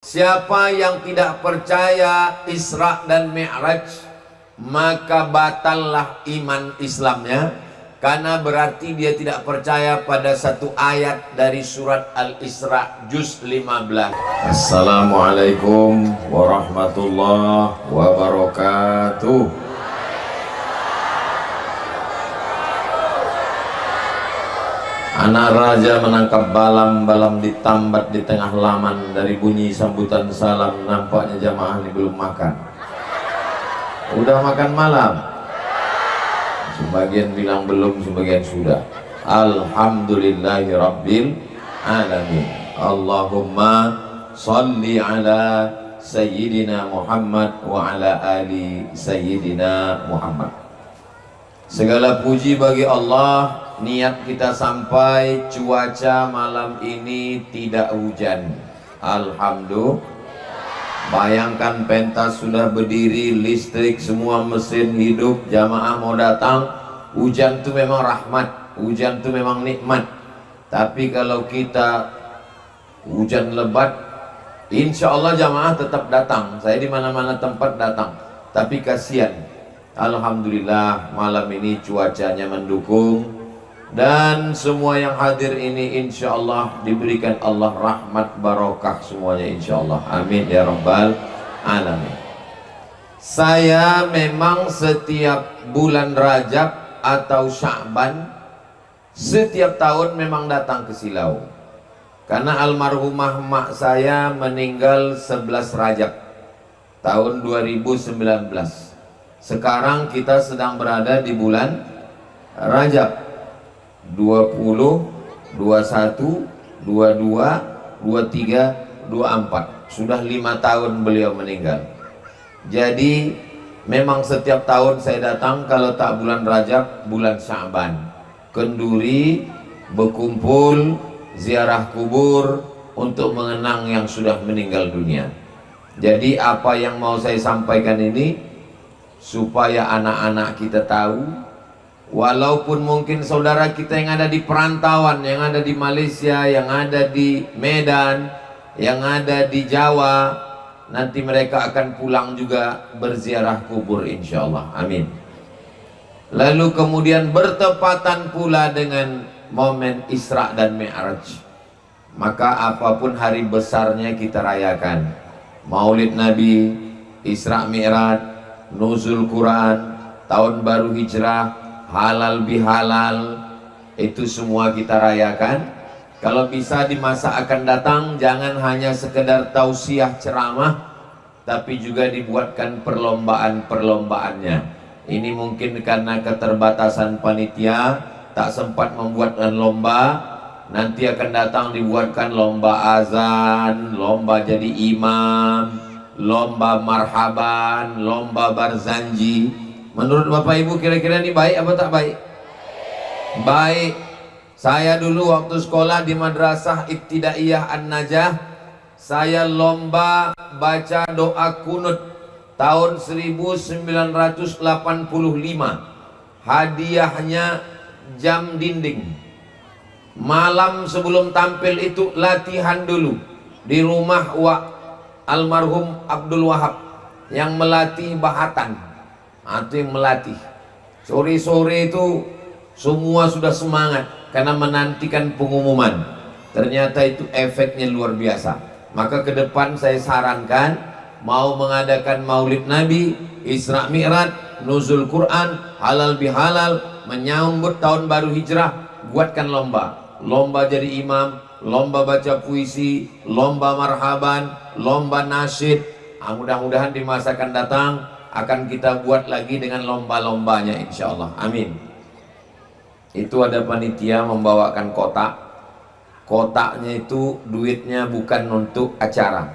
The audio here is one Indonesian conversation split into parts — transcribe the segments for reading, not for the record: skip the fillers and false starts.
Siapa yang tidak percaya Isra dan Mi'raj, maka batallah iman Islamnya, karena berarti dia tidak percaya pada satu ayat dari surat Al-Isra juz 15. Assalamualaikum warahmatullahi wabarakatuh. Anak raja menangkap balam-balam ditambat di tengah laman. Dari bunyi sambutan salam nampaknya jamaah ini belum makan. Udah makan malam? Sebagian bilang belum, sebagian sudah. Alhamdulillahi rabbil alamin. Allahumma salli ala sayyidina Muhammad wa ala ali sayyidina Muhammad. Segala puji bagi Allah. Niat kita sampai cuaca malam ini tidak hujan. Alhamdulillah. Bayangkan pentas sudah berdiri, listrik semua mesin hidup, jamaah mau datang. Hujan itu memang rahmat, hujan itu memang nikmat. Tapi kalau kita hujan lebat, insya Allah jamaah tetap datang. Saya di mana-mana tempat datang. Tapi kasihan. Alhamdulillah malam ini cuacanya mendukung. Dan semua yang hadir ini insya Allah diberikan Allah rahmat barokah semuanya insya Allah. Amin ya rabbal alamin. Saya memang setiap bulan Rajab atau Sya'ban setiap tahun memang datang ke Silau, karena almarhumah mak saya meninggal 11 Rajab tahun 2019. Sekarang kita sedang berada di bulan Rajab 20, 21, 22, 23, 24. Sudah 5 tahun beliau meninggal. Jadi memang setiap tahun saya datang, kalau tak bulan Rajab, bulan Sya'ban, kenduri, berkumpul, ziarah kubur untuk mengenang yang sudah meninggal dunia. Jadi apa yang mau saya sampaikan ini supaya anak-anak kita tahu, walaupun mungkin saudara kita yang ada di perantauan, yang ada di Malaysia, yang ada di Medan, yang ada di Jawa, nanti mereka akan pulang juga berziarah kubur insyaallah. Amin. Lalu kemudian bertepatan pula dengan momen Isra dan Mi'raj, maka apapun hari besarnya kita rayakan. Maulid Nabi, Isra Mi'raj, nuzul Quran, tahun baru hijrah, halal bihalal, itu semua kita rayakan. Kalau bisa di masa akan datang jangan hanya sekedar tausiah ceramah, tapi juga dibuatkan perlombaan-perlombaannya. Ini mungkin karena keterbatasan panitia tak sempat membuatkan lomba. Nanti akan datang dibuatkan lomba azan, lomba jadi imam, lomba marhaban, lomba barzanji. Menurut Bapak Ibu kira-kira ini baik apa tak baik? Baik. Saya dulu waktu sekolah di Madrasah Ibtidaiyah An-Najah, saya lomba baca doa kunut tahun 1985. Hadiahnya jam dinding. Malam sebelum tampil itu latihan dulu di rumah almarhum Abdul Wahab yang melatih bahatan. Atau yang melatih. Sore-sore itu semua sudah semangat karena menantikan pengumuman. Ternyata itu efeknya luar biasa. Maka ke depan saya sarankan, mau mengadakan Maulid Nabi, Isra Mi'raj, nuzul Quran, halal bihalal, menyambut tahun baru hijrah, buatkan lomba. Lomba jadi imam, lomba baca puisi, lomba marhaban, lomba nasyid. Mudah-mudahan di masa akan datang akan kita buat lagi dengan lomba-lombanya insyaallah. Amin. Itu ada panitia membawakan kotak. Kotaknya itu duitnya bukan untuk acara,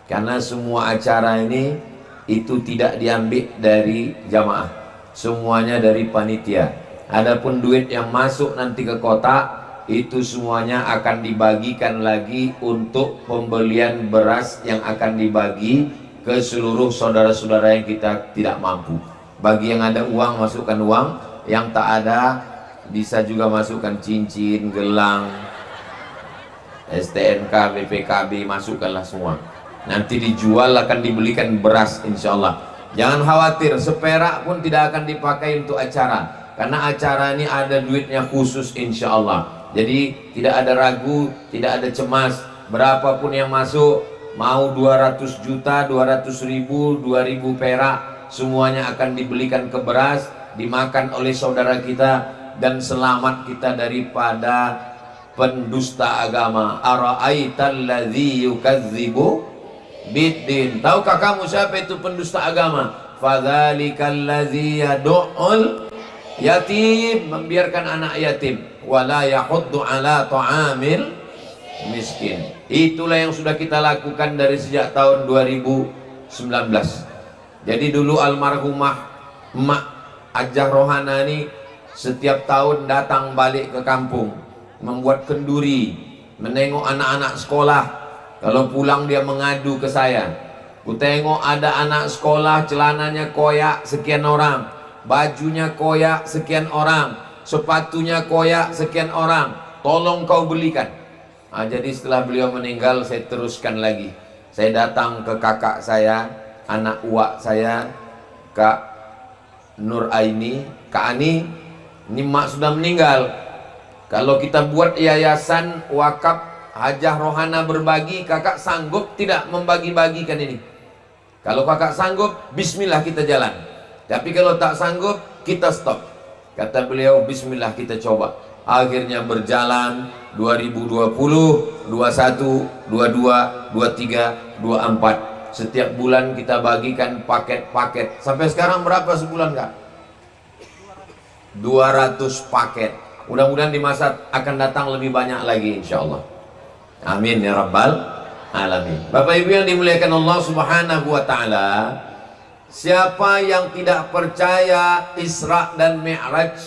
karena semua acara ini itu tidak diambil dari jamaah, semuanya dari panitia. Adapun duit yang masuk nanti ke kotak itu semuanya akan dibagikan lagi untuk pembelian beras yang akan dibagi ke seluruh saudara-saudara yang kita tidak mampu. Bagi yang ada uang masukkan uang, yang tak ada bisa juga masukkan cincin, gelang, STNK, BPKB, masukkanlah semua. Nanti dijual, akan dibelikan beras insya Allah. Jangan khawatir, seperak pun tidak akan dipakai untuk acara, karena acara ini ada duitnya khusus insya Allah. Jadi tidak ada ragu, tidak ada cemas. Berapapun yang masuk, mau 200 juta, 200 ribu, 2000 perak, semuanya akan dibelikan ke beras, dimakan oleh saudara kita, dan selamat kita daripada pendusta agama. Ara'aital ladzi yukadzibu biddin. Tahukah kamu siapa itu pendusta agama? Fadzalikal ladzi yad'ul yatim, membiarkan anak yatim, wala yahuddu ala ta'amil miskin. Itulah yang sudah kita lakukan dari sejak tahun 2019. Jadi dulu almarhumah Emak Hajah Rohana ini setiap tahun datang balik ke kampung, membuat kenduri, menengok anak-anak sekolah. Kalau pulang dia mengadu ke saya. Ku tengok ada anak sekolah celananya koyak sekian orang, bajunya koyak sekian orang, sepatunya koyak sekian orang, tolong kau belikan. Nah, jadi setelah beliau meninggal, saya teruskan lagi. Saya datang ke kakak saya, anak uak saya, Kak Nur Aini, Kak Ani, ini mak sudah meninggal. Kalau kita buat yayasan wakaf Hajah Rohana berbagi, kakak sanggup tidak membagi-bagikan ini? Kalau kakak sanggup, bismillah kita jalan. Tapi kalau tak sanggup, kita stop. Kata beliau, bismillah kita coba. Akhirnya berjalan 2020, 21, 22, 23, 24. Setiap bulan kita bagikan paket-paket. Sampai sekarang berapa sebulan kak? 200 paket. Mudah-mudahan di masa akan datang lebih banyak lagi insya Allah. Amin ya rabbal alamin. Bapak ibu yang dimuliakan Allah subhanahu wa ta'ala, siapa yang tidak percaya Isra dan Mi'raj,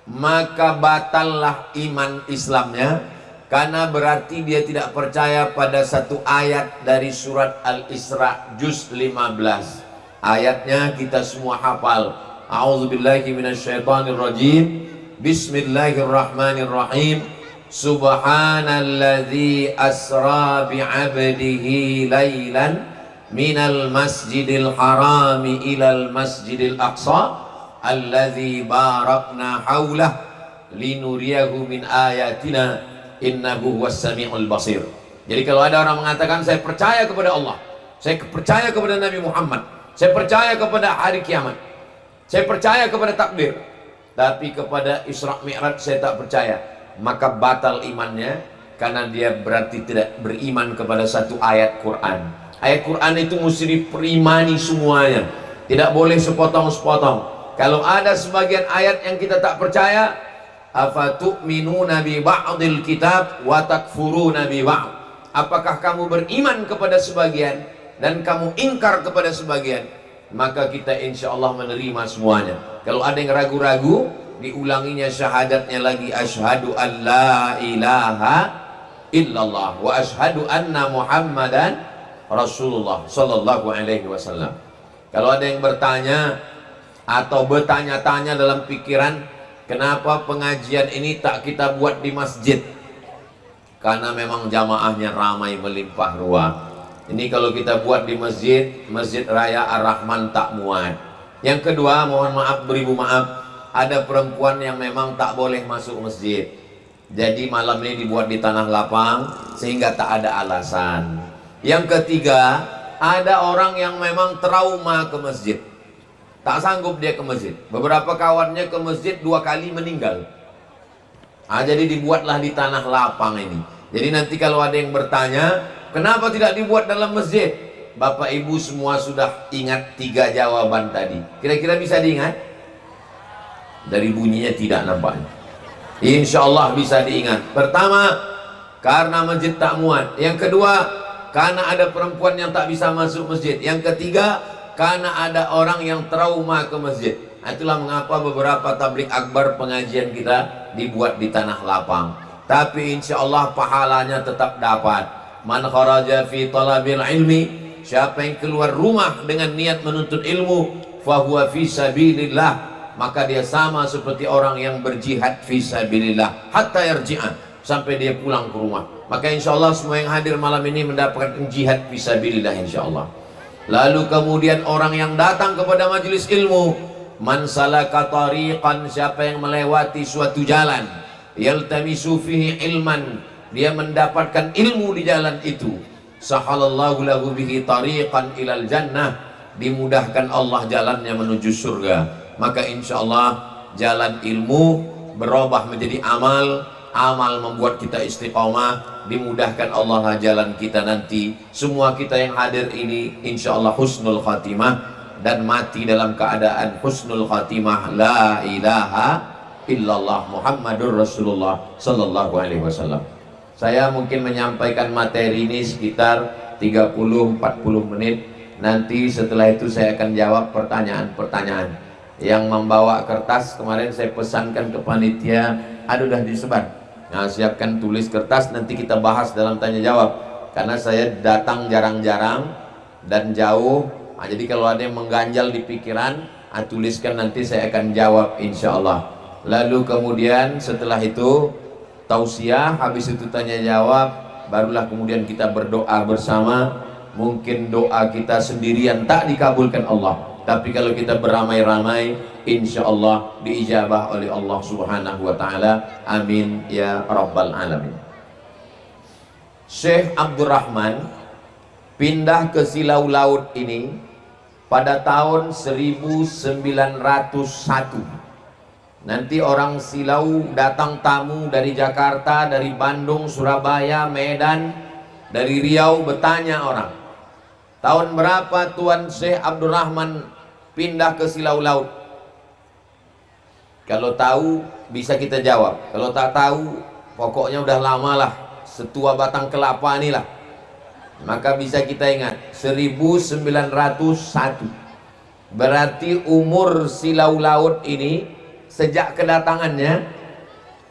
maka batallah iman Islamnya, karena berarti dia tidak percaya pada satu ayat dari surat Al-Isra juz 15. Ayatnya kita semua hafal. A'udzubillahi minasyaitonirrajim. Bismillahirrahmanirrahim. Subhanalladzi asra bi'abdihi laylan minal masjidil harami ilal masjidil aqsa alladzi barakna haulah linuriyahu min ayatina innahu huwas samiul basir. Jadi kalau ada orang mengatakan saya percaya kepada Allah, saya percaya kepada Nabi Muhammad, saya percaya kepada hari kiamat, saya percaya kepada takdir, tapi kepada Isra Mi'raj saya tak percaya, maka batal imannya, karena dia berarti tidak beriman kepada satu ayat Quran. Ayat Quran itu mesti diperimani semuanya, tidak boleh sepotong-sepotong. Kalau ada sebagian ayat yang kita tak percaya, afatu'minuna bi ba'dil kitab wa takfuruna bi ba'd. Apakah kamu beriman kepada sebagian dan kamu ingkar kepada sebagian? Maka kita insya Allah menerima semuanya. Kalau ada yang ragu-ragu, diulanginya syahadatnya lagi, asyhadu an la ilaha illallah wa asyhadu anna muhammadan rasulullah sallallahu alaihi wasallam. Kalau ada yang bertanya atau bertanya-tanya dalam pikiran, kenapa pengajian ini tak kita buat di masjid? Karena memang jamaahnya ramai melimpah ruah. Ini kalau kita buat di masjid, Masjid Raya Ar-Rahman tak muat. Yang kedua, mohon maaf beribu maaf, ada perempuan yang memang tak boleh masuk masjid. Jadi malam ini dibuat di tanah lapang sehingga tak ada alasan. Yang ketiga, ada orang yang memang trauma ke masjid, tak sanggup dia ke masjid. Beberapa kawannya ke masjid 2 kali meninggal. Jadi dibuatlah di tanah lapang ini. Jadi nanti kalau ada yang bertanya, kenapa tidak dibuat dalam masjid? Bapak ibu semua sudah ingat 3 jawaban tadi. Kira-kira bisa diingat? Dari bunyinya tidak nampaknya. Insya Allah bisa diingat. Pertama, karena masjid tak muat. Yang kedua, karena ada perempuan yang tak bisa masuk masjid. Yang ketiga, karena ada orang yang trauma ke masjid. Itulah mengapa beberapa tabligh akbar pengajian kita dibuat di tanah lapang. Tapi insya Allah pahalanya tetap dapat. Man kharaja fi talabil ilmi, siapa yang keluar rumah dengan niat menuntut ilmu, fahuwa fi sabilillah, maka dia sama seperti orang yang berjihad fi sabilillah hatta yarji'a, sampai dia pulang ke rumah. Maka insya Allah semua yang hadir malam ini mendapatkan jihad fisabilillah insya Allah. Lalu kemudian orang yang datang kepada majelis ilmu, man salaka tariqan, siapa yang melewati suatu jalan, yaltamisu fihi ilman, dia mendapatkan ilmu di jalan itu, sahalallahu lahu bihi tariqan ilal jannah, dimudahkan Allah jalannya menuju surga. Maka insya Allah jalan ilmu berubah menjadi amal, amal membuat kita istiqomah, dimudahkan Allah jalan kita nanti. Semua kita yang hadir ini insya Allah husnul khatimah dan mati dalam keadaan husnul khatimah, la ilaha illallah Muhammadur Rasulullah sallallahu alaihi wasallam. Saya mungkin menyampaikan materi ini sekitar 30-40 menit. Nanti setelah itu saya akan jawab pertanyaan-pertanyaan. Yang membawa kertas kemarin saya pesankan ke panitia, ada udah disebar. Nah, siapkan tulis kertas, nanti kita bahas dalam tanya jawab. Karena saya datang jarang-jarang dan jauh. Nah, jadi kalau ada yang mengganjal di pikiran, tuliskan, nanti saya akan jawab insya Allah. Lalu kemudian setelah itu tausiah, habis itu tanya jawab, barulah kemudian kita berdoa bersama. Mungkin doa kita sendirian tak dikabulkan Allah, tapi kalau kita beramai-ramai insya Allah diijabah oleh Allah subhanahu wa ta'ala. Amin ya rabbal alamin. Syekh Abdurrahman pindah ke Silau Laut ini pada tahun 1901. Nanti orang Silau datang tamu dari Jakarta, dari Bandung, Surabaya, Medan, dari Riau, bertanya orang, tahun berapa Tuan Syekh Abdurrahman pindah ke Silau Laut? Kalau tahu bisa kita jawab, kalau tak tahu pokoknya udah lama lah, setua batang kelapa inilah. Maka bisa kita ingat 1901. Berarti umur Silau Laut ini sejak kedatangannya,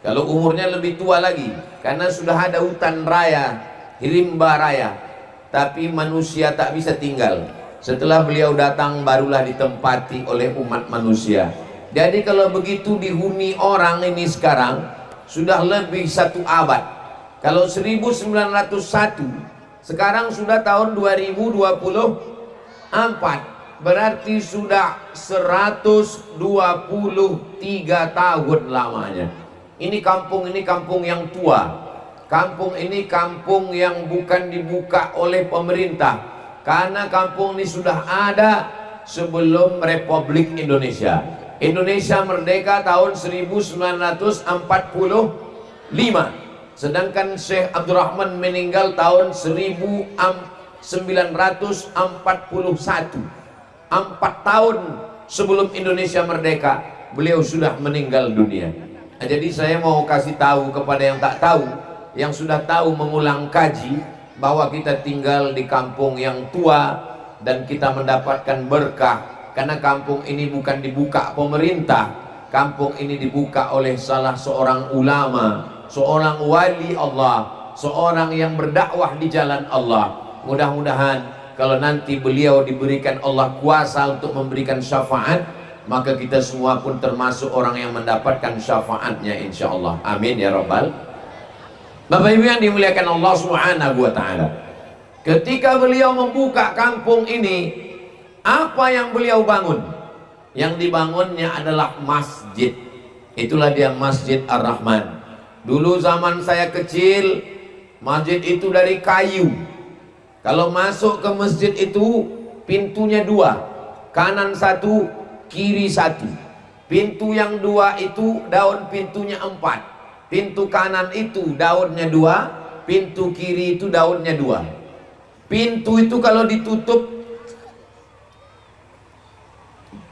kalau umurnya lebih tua lagi, karena sudah ada hutan raya, rimba raya, tapi manusia tak bisa tinggal. Setelah beliau datang barulah ditempati oleh umat manusia. Jadi kalau begitu dihuni orang ini sekarang sudah lebih 1 abad. Kalau 1901 sekarang sudah tahun 2024, berarti sudah 123 tahun lamanya. Ini kampung yang tua. Kampung ini kampung yang bukan dibuka oleh pemerintah, karena kampung ini sudah ada sebelum Republik Indonesia. Indonesia merdeka tahun 1945, sedangkan Syekh Abdurrahman meninggal tahun 1941. 4 tahun sebelum Indonesia merdeka beliau sudah meninggal dunia. Nah, jadi saya mau kasih tahu kepada yang tak tahu, yang sudah tahu mengulang kaji, bahwa kita tinggal di kampung yang tua dan kita mendapatkan berkah, karena kampung ini bukan dibuka pemerintah, kampung ini dibuka oleh salah seorang ulama, seorang wali Allah, seorang yang berdakwah di jalan Allah. Mudah-mudahan kalau nanti beliau diberikan Allah kuasa untuk memberikan syafaat, maka kita semua pun termasuk orang yang mendapatkan syafaatnya insya Allah. Amin ya rabbal. Bapak Ibu yang dimuliakan Allah subhanahu wa ta'ala, ketika beliau membuka kampung ini, apa yang beliau bangun? Yang dibangunnya adalah masjid. Itulah dia Masjid Ar-Rahman. Dulu zaman saya kecil, masjid itu dari kayu. Kalau masuk ke masjid itu pintunya 2, kanan 1, kiri 1. Pintu yang 2 itu daun pintunya 4. Pintu kanan itu daunnya 2, pintu kiri itu daunnya 2. Pintu itu kalau ditutup,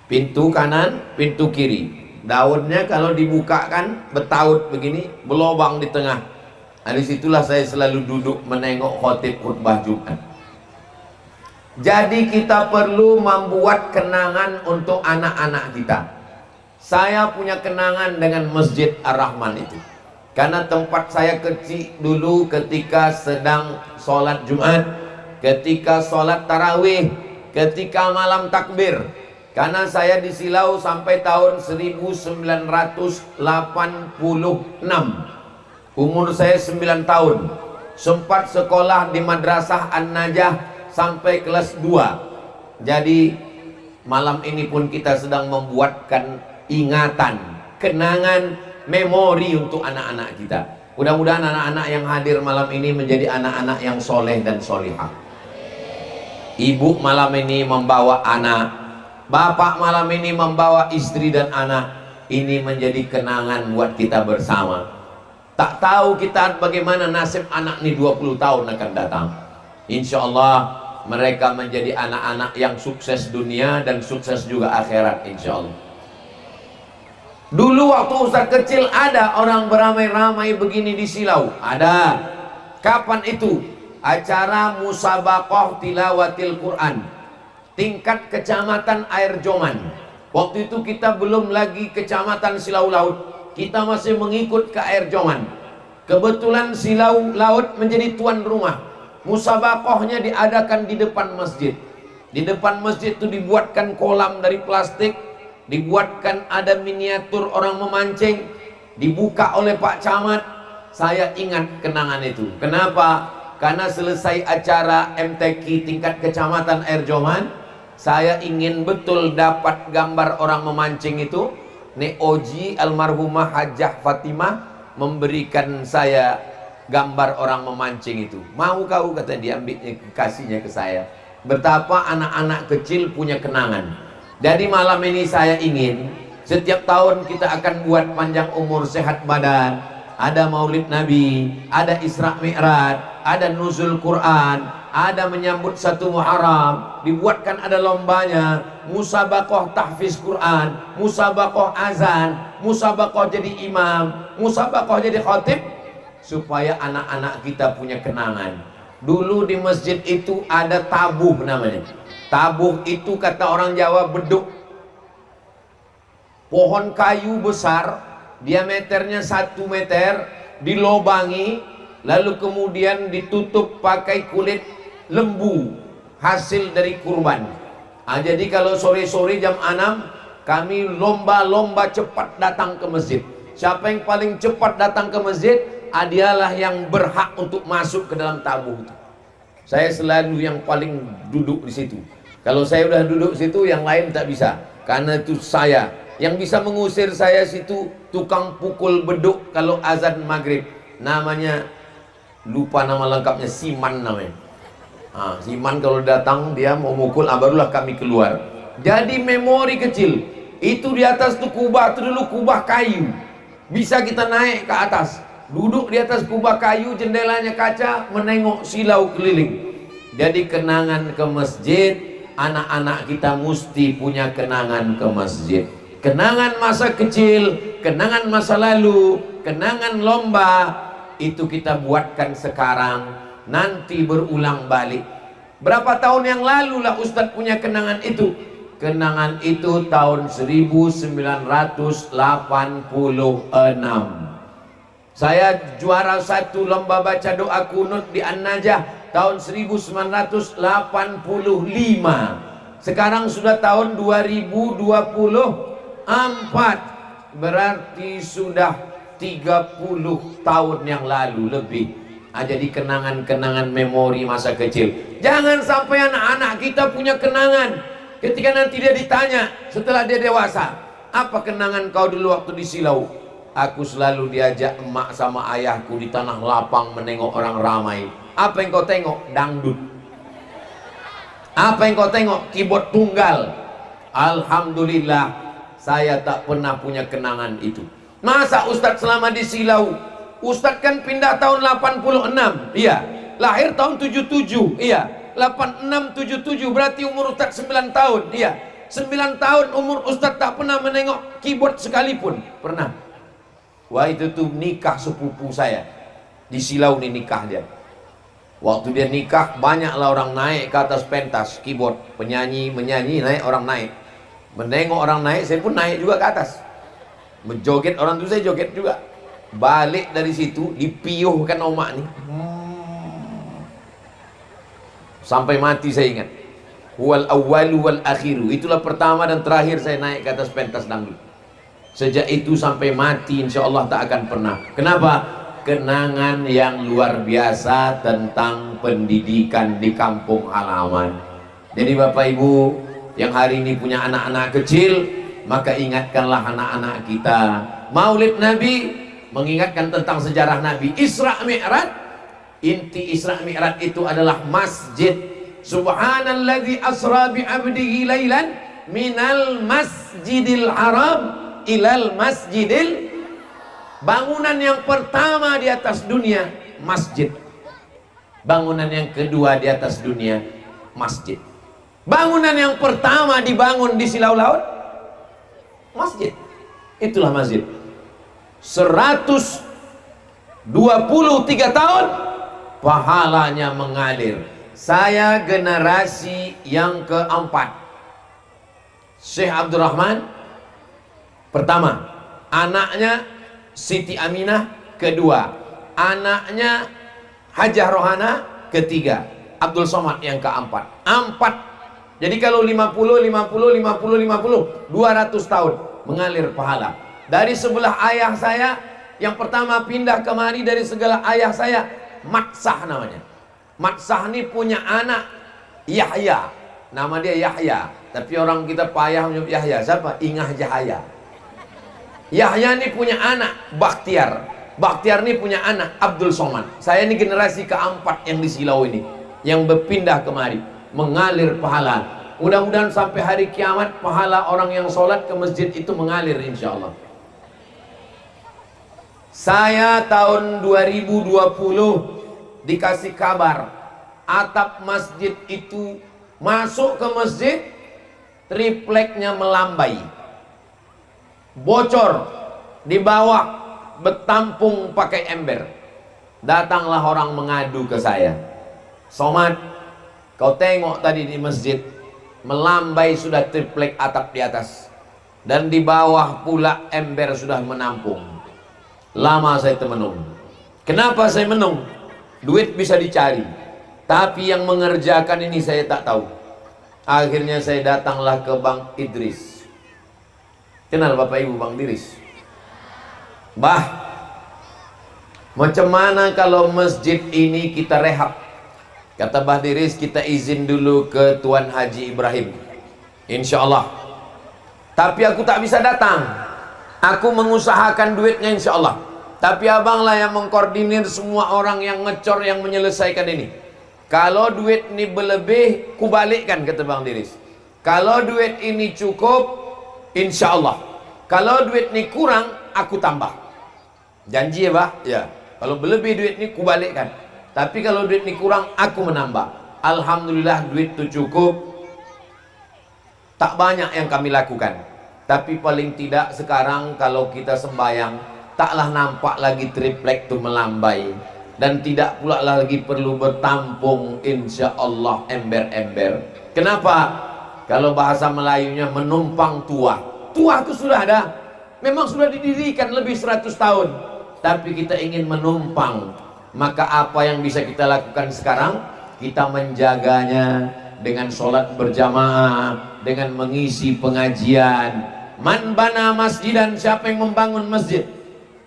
pintu kanan, pintu kiri, daunnya kalau dibukakan betaut begini, berlobang di tengah. Nah, disitulah saya selalu duduk menengok khotib khutbah Jumat. Jadi kita perlu membuat kenangan untuk anak-anak kita. Saya punya kenangan dengan Masjid Ar-Rahman itu, karena tempat saya kecil dulu ketika sedang sholat Jumat, ketika sholat tarawih, ketika malam takbir. Karena saya di Silau sampai tahun 1986, umur saya 9 tahun. sempat sekolah di Madrasah An-Najah sampai kelas 2. Jadi malam ini pun kita sedang membuatkan ingatan, kenangan, memori untuk anak-anak kita. Mudah-mudahan anak-anak yang hadir malam ini menjadi anak-anak yang soleh dan solihah. Ibu malam ini membawa anak, bapak malam ini membawa istri dan anak. Ini menjadi kenangan buat kita bersama. Tak tahu kita bagaimana nasib anak ini 20 tahun akan datang. Insya Allah mereka menjadi anak-anak yang sukses dunia dan sukses juga akhirat, insya Allah. Dulu waktu Ustaz kecil ada orang beramai-ramai begini di Silau. Ada. Kapan itu? Acara musabaqah tilawatil Quran tingkat kecamatan Air Joman. Waktu itu kita belum lagi kecamatan Silau Laut, kita masih mengikut ke Air Joman. Kebetulan Silau Laut menjadi tuan rumah. Musabaqahnya diadakan di depan masjid. Di depan masjid itu dibuatkan kolam dari plastik, dibuatkan ada miniatur orang memancing, dibuka oleh Pak Camat. Saya ingat kenangan itu. Kenapa? Karena selesai acara MTQ tingkat kecamatan Air Joman, saya ingin betul dapat gambar orang memancing itu. Nek Oji almarhumah Hajah Fatimah memberikan saya gambar orang memancing itu. Mau kau, kata dia, ambilnya, kasihnya ke saya. Betapa anak-anak kecil punya kenangan. Jadi malam ini saya ingin setiap tahun kita akan buat panjang umur sehat badan. Ada maulid Nabi, ada Isra Mi'raj, ada nuzul Quran, ada menyambut 1 Muharram, dibuatkan ada lombanya, musabaqah tahfiz Quran, musabaqah azan, musabaqah jadi imam, musabaqah jadi khatib, supaya anak-anak kita punya kenangan. Dulu di masjid itu ada tabuh namanya. Tabuh itu kata orang Jawa beduk. Pohon kayu besar, diameternya 1 meter, dilobangi, lalu kemudian ditutup pakai kulit lembu hasil dari kurban. Jadi kalau sore-sore jam 6 kami lomba-lomba cepat datang ke masjid. Siapa yang paling cepat datang ke masjid, dialah yang berhak untuk masuk ke dalam tabuh itu. Saya selalu yang paling duduk di situ. Kalau saya udah duduk situ, yang lain tak bisa. Karena itu saya yang bisa mengusir saya situ, tukang pukul beduk kalau azan maghrib. Namanya, lupa nama lengkapnya, Siman namanya. Siman kalau datang dia mau mukul, barulah kami keluar. Jadi memori kecil itu di atas tuh kubah itu dulu kubah kayu. Bisa kita naik ke atas, duduk di atas kubah kayu, jendelanya kaca, menengok silau keliling. Jadi kenangan ke masjid, anak-anak kita mesti punya kenangan ke masjid. Kenangan masa kecil, kenangan masa lalu, kenangan lomba, itu kita buatkan sekarang, nanti berulang balik. Berapa tahun yang lalu lah Ustadz punya kenangan itu? Kenangan itu tahun 1986. Saya juara 1 lomba baca doa kunut di An-Najah tahun 1985. Sekarang sudah tahun 2024, berarti sudah 30 tahun yang lalu lebih. Jadi kenangan-kenangan memori masa kecil. Jangan sampai anak-anak kita punya kenangan ketika nanti dia ditanya setelah dia dewasa, apa kenangan kau dulu waktu di Silau? Aku selalu diajak emak sama ayahku di tanah lapang menengok orang ramai. Apa yang kau tengok? Dangdut. Apa yang kau tengok? Keyboard tunggal. Alhamdulillah, saya tak pernah punya kenangan itu. Masa Ustadz selama di Silau? Ustadz kan pindah tahun 86. Iya. Lahir tahun 77. Iya. 86, 77 berarti umur Ustadz 9 tahun. Iya. 9 tahun umur Ustadz tak pernah menengok keyboard sekalipun. Pernah. Wah, itu tuh nikah sepupu saya di Silau nih nikah dia. Waktu dia nikah, banyaklah orang naik ke atas pentas keyboard, penyanyi menyanyi naik, orang naik, menengok orang naik, saya pun naik juga ke atas, menjoget orang tuh, saya joget juga. Balik dari situ dipiuhkan omak nih sampai mati, saya ingat. Wal awwalu wal akhiru, itulah pertama dan terakhir saya naik ke atas pentas dangdut. Sejak itu sampai mati insya Allah tak akan pernah. Kenapa? kenangan yang luar biasa tentang pendidikan di kampung halaman. Jadi Bapak Ibu yang hari ini punya anak-anak kecil, maka ingatkanlah anak-anak kita. Maulid Nabi mengingatkan tentang sejarah Nabi. Isra Mi'raj, inti Isra Mi'raj itu adalah masjid. Subhanalladzi asra bi 'abdihi lailan minal masjidil haram ilal masjidil. Bangunan yang pertama di atas dunia masjid. Bangunan yang kedua di atas dunia masjid. Bangunan yang pertama dibangun di Silau Laut masjid. Itulah masjid. 123 tahun pahalanya mengalir. Saya generasi yang keempat. Syekh Abdurrahman pertama, anaknya Siti Aminah kedua, anaknya Hajah Rohana ketiga, Abdul Somad yang keempat. Jadi kalau 50, 200 tahun mengalir pahala. Dari sebelah ayah saya yang pertama pindah kemari dari segala ayah saya, Matsah namanya. Matsah ini punya anak Yahya, nama dia Yahya, tapi orang kita payah menyebut Yahya. Siapa? Ingah Jahaya. Yahya ini punya anak Bakhtiar. Bakhtiar ini punya anak Abdul Somad. Saya ini generasi keempat yang di Silau ini, yang berpindah kemari, mengalir pahala. Mudah-mudahan sampai hari kiamat pahala orang yang sholat ke masjid itu mengalir insya Allah. Saya tahun 2020 dikasih kabar atap masjid itu, masuk ke masjid tripleknya melambai, bocor di bawah, bertampung pakai ember. Datanglah orang mengadu ke saya, Somad, kau tengok tadi di masjid melambai sudah triplek atap di atas, dan di bawah pula ember sudah menampung. Lama saya termenung. Kenapa saya menung? Duit bisa dicari, tapi yang mengerjakan ini saya tak tahu. Akhirnya saya datanglah ke Bang Idris. Kenal Bapak Ibu Bang Idris? Bah, macam mana kalau masjid ini kita rehab? Kata Bah Idris, kita izin dulu ke Tuan Haji Ibrahim, insya Allah. Tapi aku tak bisa datang. Aku mengusahakan duitnya insya Allah. Tapi abanglah yang mengkoordinir semua orang yang ngecor, yang menyelesaikan ini. Kalau duit ini berlebih, kubalikkan, kata Bang Diris. Kalau duit ini cukup, insya Allah. Kalau duit ini kurang, aku tambah. Janji ya Bah? Ya. Kalau berlebih duit ini, kubalikkan. Tapi kalau duit ini kurang, aku menambah. Alhamdulillah duit itu cukup. Tak banyak yang kami lakukan. Tapi paling tidak sekarang kalau kita sembahyang, taklah nampak lagi triplek itu melambai, dan tidak pula lagi perlu bertampung insya Allah ember-ember. Kenapa? Kalau bahasa Melayunya menumpang tua. Tua itu sudah ada, memang sudah didirikan lebih 100 tahun, tapi kita ingin menumpang. Maka apa yang bisa kita lakukan sekarang? Kita menjaganya dengan sholat berjamaah, dengan mengisi pengajian. Man bana masjidan, siapa yang membangun masjid?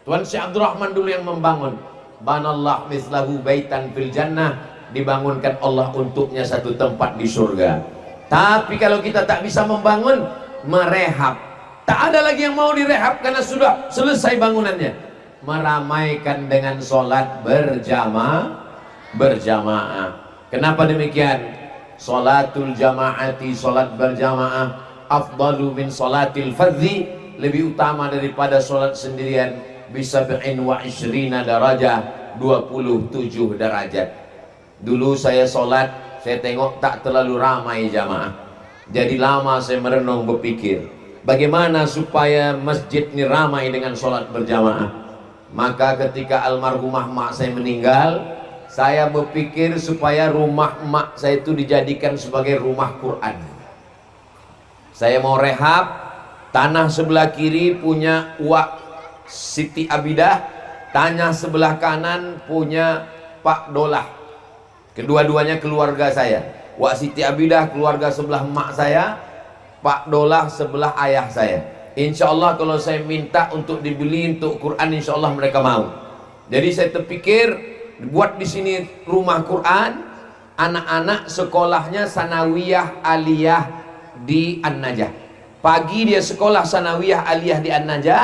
Tuan Syekh Abdurrahman dulu yang membangun. Banallah mislahu baitan fil jannah, dibangunkan Allah untuknya satu tempat di surga. Tapi kalau kita tak bisa membangun, merehab. Tak ada lagi yang mau direhab karena sudah selesai bangunannya. Meramaikan dengan sholat berjamaah. Kenapa demikian? Sholatul jamaati, sholat berjamaah, afdalu min sholatil fardhi, lebih utama daripada sholat sendirian. Bisa wa ishrina darajah, 27 derajat. Dulu saya sholat, saya tengok tak terlalu ramai jamaah. Jadi lama saya merenung berpikir, bagaimana supaya masjid ini ramai dengan sholat berjamaah. Maka ketika almarhumah mak saya meninggal, saya berpikir supaya rumah mak saya itu dijadikan sebagai rumah Quran. Saya mau rehab, tanah sebelah kiri punya Wak Siti Abidah, tanah sebelah kanan punya Pak Dolah. Kedua-duanya keluarga saya. Wak Siti Abidah keluarga sebelah mak saya, Pak Dolah sebelah ayah saya. Insya Allah kalau saya minta untuk dibeli untuk Quran, insya Allah mereka mau. Jadi saya terpikir buat di sini rumah Quran, anak-anak sekolahnya sanawiyah aliyah di An-Najah. Pagi dia sekolah sanawiyah aliyah di An-Najah,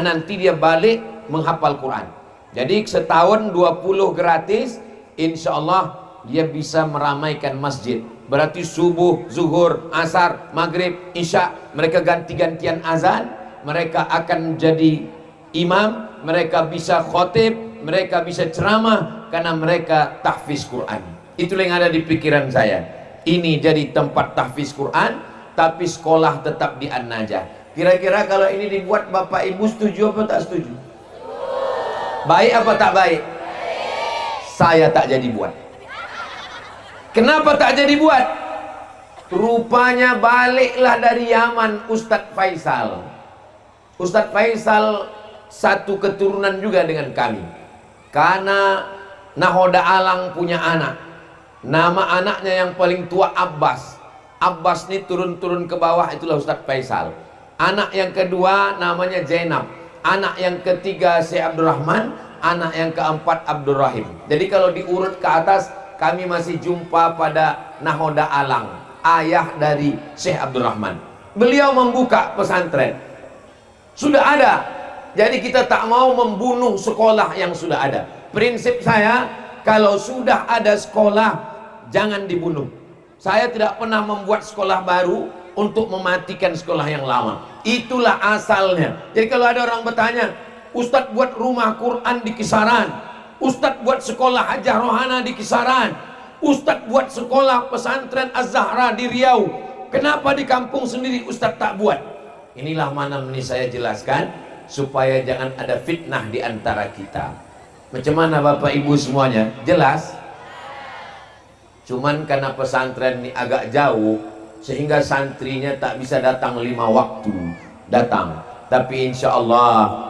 nanti dia balik menghafal Quran. Jadi setahun 20 gratis, insya Allah dia bisa meramaikan masjid. Berarti subuh, zuhur, asar, maghrib, isya, mereka ganti-gantian azan, mereka akan jadi imam, mereka bisa khotib, mereka bisa ceramah, karena mereka tahfiz Quran. Itulah yang ada di pikiran saya. Ini jadi tempat tahfiz Quran, tapi sekolah tetap di An-Najah. Kira-kira kalau ini dibuat Bapak Ibu setuju apa tak setuju? Baik apa tak baik? Saya tak jadi buat. Kenapa tak jadi buat? Rupanya baliklah dari Yaman Ustadz Faisal. Ustadz Faisal satu keturunan juga dengan kami. Karena Nahoda Alang punya anak. Nama anaknya yang paling tua Abbas. Abbas ini turun-turun ke bawah, itulah Ustadz Faisal. Anak yang kedua namanya Zainab. Anak yang ketiga Syekh Abdurrahman. Anak yang keempat Abdurrahim. Jadi kalau diurut ke atas, kami masih jumpa pada Nahoda Alang, ayah dari Syekh Abdurrahman. Beliau membuka pesantren. Sudah ada. Jadi kita tak mau membunuh sekolah yang sudah ada. Prinsip saya, kalau sudah ada sekolah, jangan dibunuh. Saya tidak pernah membuat sekolah baru untuk mematikan sekolah yang lama. Itulah asalnya. Jadi kalau ada orang bertanya, Ustadz buat rumah Quran di Kisaran, Ustadz buat sekolah Hajah Rohana di Kisaran, Ustadz buat sekolah pesantren Az-Zahra di Riau, kenapa di kampung sendiri Ustadz tak buat? Inilah mana ini saya jelaskan, supaya jangan ada fitnah di antara kita. Macam mana Bapak Ibu semuanya? Jelas? Cuman karena pesantren ini agak jauh, sehingga santrinya tak bisa datang 5 waktu datang. Tapi insya Allah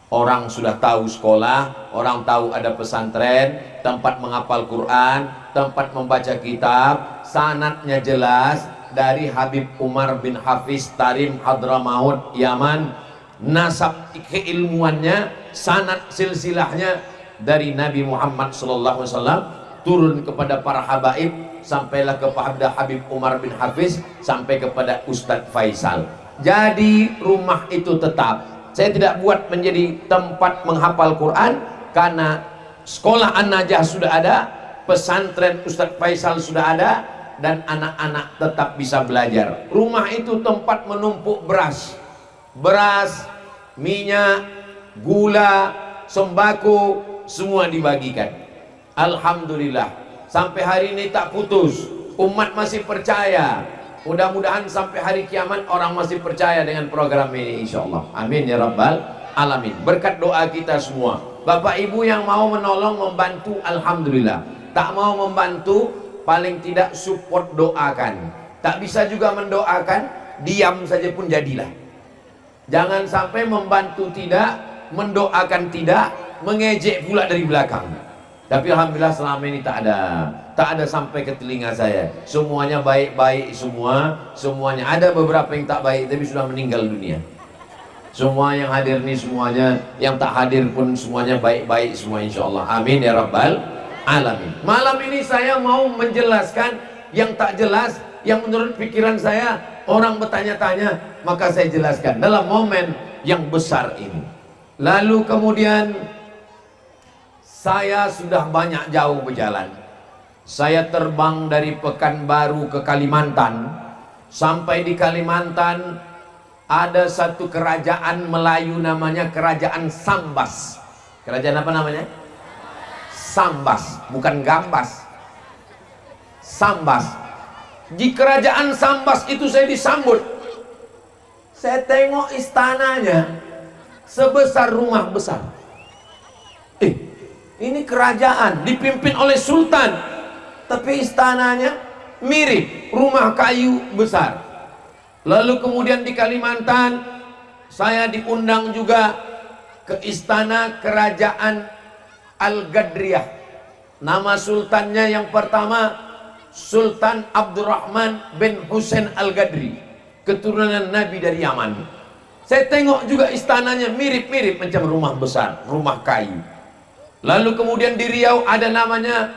orang sudah tahu sekolah, orang tahu ada pesantren, tempat menghafal Quran, tempat membaca kitab, sanadnya jelas dari Habib Umar bin Hafiz Tarim Hadramaut Yaman, nasab keilmuannya, sanad silsilahnya dari Nabi Muhammad SAW turun kepada para habaib, sampailah kepada Habib Umar bin Hafiz, sampai kepada Ustadz Faisal. Jadi rumah itu tetap. Saya tidak buat menjadi tempat menghafal Quran, karena sekolah An-Najah sudah ada, pesantren Ustadz Faisal sudah ada, dan anak-anak tetap bisa belajar. Rumah itu tempat menumpuk beras, minyak, gula, sembako, semua dibagikan. Alhamdulillah, sampai hari ini tak putus, umat masih percaya. Mudah-mudahan sampai hari kiamat orang masih percaya dengan program ini, insya Allah. Amin ya rabbal alamin. Berkat doa kita semua. Bapak Ibu yang mau menolong, membantu, alhamdulillah. Tak mau membantu, paling tidak support, doakan. Tak bisa juga mendoakan, diam saja pun jadilah. Jangan sampai membantu tidak, mendoakan tidak, mengejek pula dari belakang. Tapi alhamdulillah selama ini tak ada sampai ke telinga saya. Semuanya baik-baik semua, semuanya. Ada beberapa yang tak baik tapi sudah meninggal dunia. Semua yang hadir ini semuanya, yang tak hadir pun semuanya baik-baik semua, insyaallah. Amin ya rabbal alamin. Malam ini saya mau menjelaskan yang tak jelas, yang menurut pikiran saya orang bertanya-tanya, maka saya jelaskan dalam momen yang besar ini. Lalu kemudian saya sudah banyak jauh berjalan. Saya terbang dari Pekanbaru ke Kalimantan. Sampai di Kalimantan ada satu kerajaan Melayu namanya Kerajaan Sambas. Kerajaan apa namanya? Sambas, bukan Gambas. Sambas. Di Kerajaan Sambas itu saya disambut. Saya tengok istananya sebesar rumah besar. Ini kerajaan dipimpin oleh sultan, tapi istananya mirip rumah kayu besar. Lalu kemudian di Kalimantan saya diundang juga ke istana Kerajaan Al-Gadriyah. Nama sultannya yang pertama Sultan Abdurrahman bin Husain Al-Gadri, keturunan Nabi dari Yaman. Saya tengok juga istananya mirip-mirip macam rumah besar, rumah kayu. Lalu kemudian di Riau ada namanya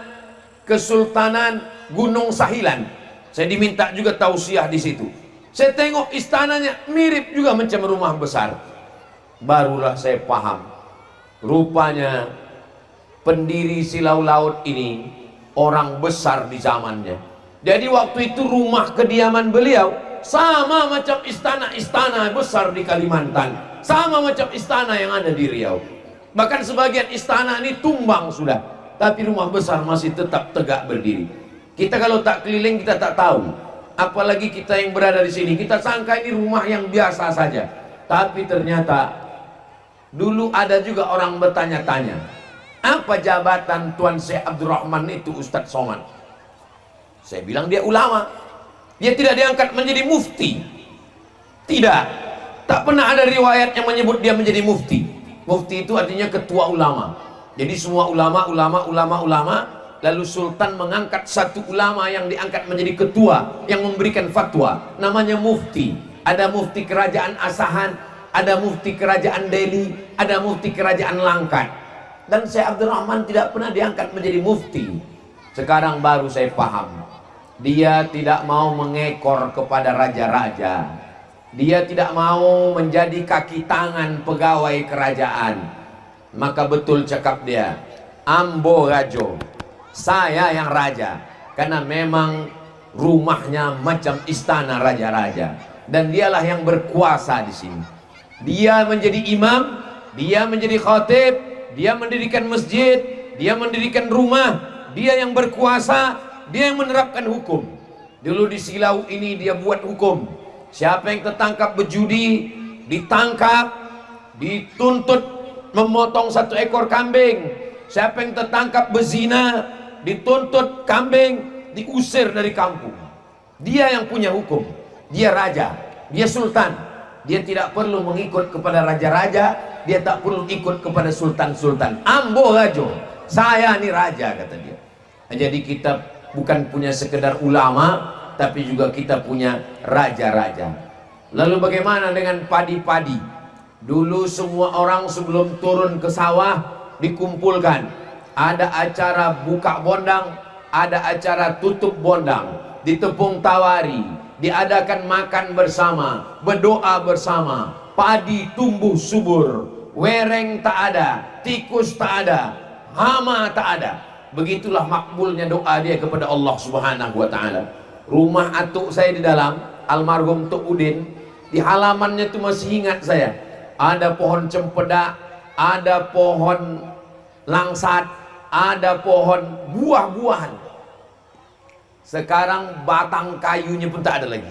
Kesultanan Gunung Sahilan. Saya diminta juga tausiah di situ. Saya tengok istananya mirip juga macam rumah besar. Barulah saya paham, rupanya pendiri Silau Laut ini orang besar di zamannya. Jadi waktu itu rumah kediaman beliau sama macam istana-istana besar di Kalimantan, sama macam istana yang ada di Riau. Bahkan sebagian istana ini tumbang sudah, tapi rumah besar masih tetap tegak berdiri. Kita kalau tak keliling kita tak tahu, apalagi kita yang berada di sini, kita sangka ini rumah yang biasa saja. Tapi ternyata dulu ada juga orang bertanya-tanya, apa jabatan Tuan Syekh Abdurrahman itu Ustadz Somad? Saya bilang dia ulama. Dia tidak diangkat menjadi mufti. Tidak. Tak pernah ada riwayat yang menyebut dia menjadi mufti. Mufti itu artinya ketua ulama. Jadi semua ulama, lalu sultan mengangkat satu ulama yang diangkat menjadi ketua, yang memberikan fatwa, namanya mufti. Ada mufti kerajaan Asahan, ada mufti kerajaan Delhi, ada mufti kerajaan Langkat. Dan Syekh Abdurrahman tidak pernah diangkat menjadi mufti. Sekarang baru saya paham, dia tidak mau mengekor kepada raja-raja. Dia tidak mau menjadi kaki tangan pegawai kerajaan. Maka betul cakap dia, Ambo Rajo, saya yang raja. Karena memang rumahnya macam istana raja-raja, dan dialah yang berkuasa di sini. Dia menjadi imam, dia menjadi khatib, dia mendirikan masjid, dia mendirikan rumah, dia yang berkuasa, dia yang menerapkan hukum. Dulu di Silau ini dia buat hukum. Siapa yang tertangkap berjudi, ditangkap, dituntut memotong 1 ekor kambing. Siapa yang tertangkap berzina, dituntut kambing, diusir dari kampung. Dia yang punya hukum. Dia raja, dia sultan. Dia tidak perlu mengikut kepada raja-raja, dia tak perlu ikut kepada sultan-sultan. Ambo Rajo, saya ini raja, kata dia. Jadi kita bukan punya sekedar ulama, tapi juga kita punya raja-raja. Lalu bagaimana dengan padi-padi? Dulu semua orang sebelum turun ke sawah dikumpulkan. Ada acara buka bondang, ada acara tutup bondang, di Tepung Tawari diadakan makan bersama, berdoa bersama. Padi tumbuh subur, wereng tak ada, tikus tak ada, hama tak ada. Begitulah makbulnya doa dia kepada Allah Subhanahu wa ta'ala. Rumah atuk saya di dalam, almarhum Tuk Udin, di halamannya itu masih ingat saya, ada pohon cempedak, ada pohon langsat, ada pohon buah-buahan. Sekarang batang kayunya pun tak ada lagi.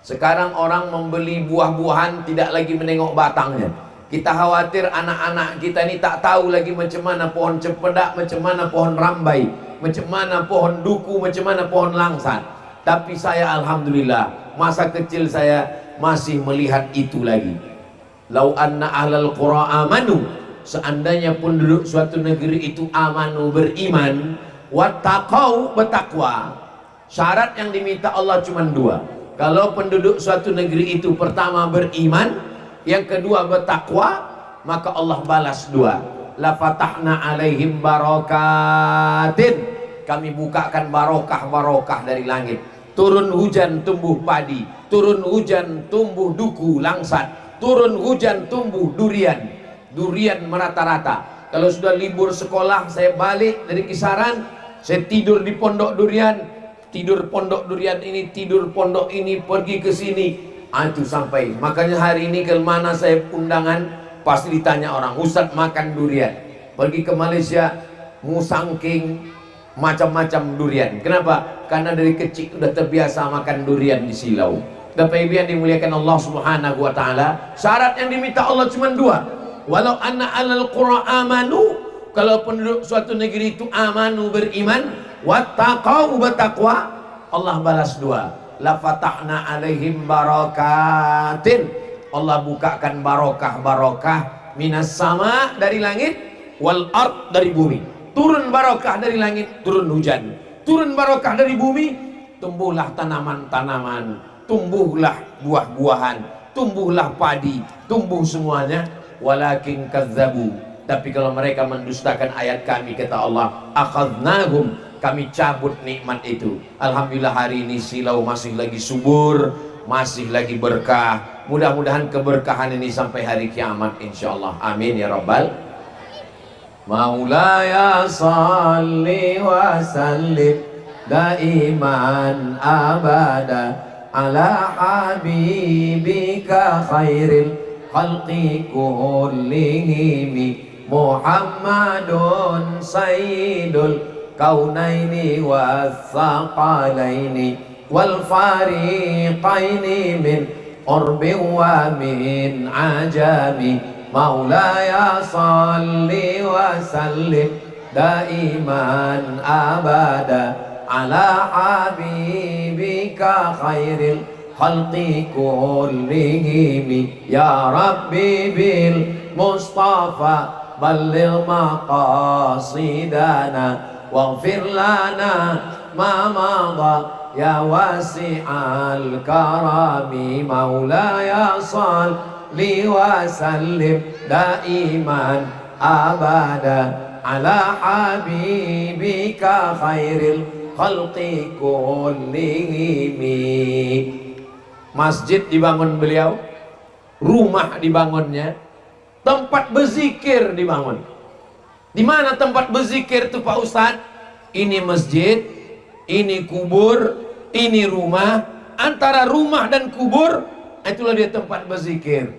Sekarang orang membeli buah-buahan tidak lagi menengok batangnya. Kita khawatir anak-anak kita ini tak tahu lagi macam mana pohon cempedak, macam mana pohon rambai, macam mana pohon duku, macam mana pohon langsat. Tapi saya alhamdulillah, masa kecil saya masih melihat itu lagi. Lau anna ahlal qura amanu, seandainya penduduk suatu negeri itu amanu, beriman, wattaqau, bertakwa. Syarat yang diminta Allah cuma 2. Kalau penduduk suatu negeri itu pertama beriman, yang kedua bertakwa, maka Allah balas 2. La fatahna alaihim barakatin, kami bukakan barokah-barokah dari langit. Turun hujan tumbuh padi, turun hujan tumbuh duku langsat, turun hujan tumbuh durian. Durian merata-rata. Kalau sudah libur sekolah, saya balik dari Kisaran, saya tidur di pondok durian, tidur pondok durian ini, tidur pondok ini, pergi ke sini. Itu sampai, makanya hari ini ke mana saya undangan, pasti ditanya orang, Ustadz makan durian. Pergi ke Malaysia, Musangking, macam-macam durian. Kenapa? Karena dari kecil udah terbiasa makan durian di Silau. Bapak Ibu yang dimuliakan Allah Subhanahu wa ta'ala, syarat yang diminta Allah cuma 2. Walau anna alal qura amanu, kalau penduduk suatu negeri itu amanu, beriman, wattaqau, bertakwa, Allah balas 2. La fatahna alaihim barakatin, Allah bukakan barokah-barokah, minas sama, dari langit, wal ard, dari bumi. Turun barokah dari langit, turun hujan. Turun barokah dari bumi, tumbuhlah tanaman-tanaman, tumbuhlah buah-buahan, tumbuhlah padi, tumbuh semuanya. Walakin kazzabu, Tapi kalau mereka mendustakan ayat kami, kata Allah, akhadnahum, kami cabut nikmat itu. Alhamdulillah hari ini silau masih lagi subur, masih lagi berkah. Mudah-mudahan keberkahan ini sampai hari kiamat insyaallah. Amin ya rabbal Maulaya salli wa sallim daiman abada ala habibika khairil khalqi kullihim Muhammadun sayyidul kaunaini wassaqalaini wal fariqaini min urbin wa min ajami Maulaya salli wa sallim daiman abada ala habibika khairil khalqi kullihim ya rabbi bil mustafa balligh maqasidana waghfir lana ma madha ya wasi'al karami maulaya salli wa sallim daiman abada ala habibika khairil khalqi kullihim. Masjid dibangun beliau, rumah dibangunnya, tempat berzikir dibangun. Di mana tempat berzikir itu Pak Ustadz? Ini masjid, ini kubur, ini rumah. Antara rumah dan kubur, itulah dia tempat berzikir.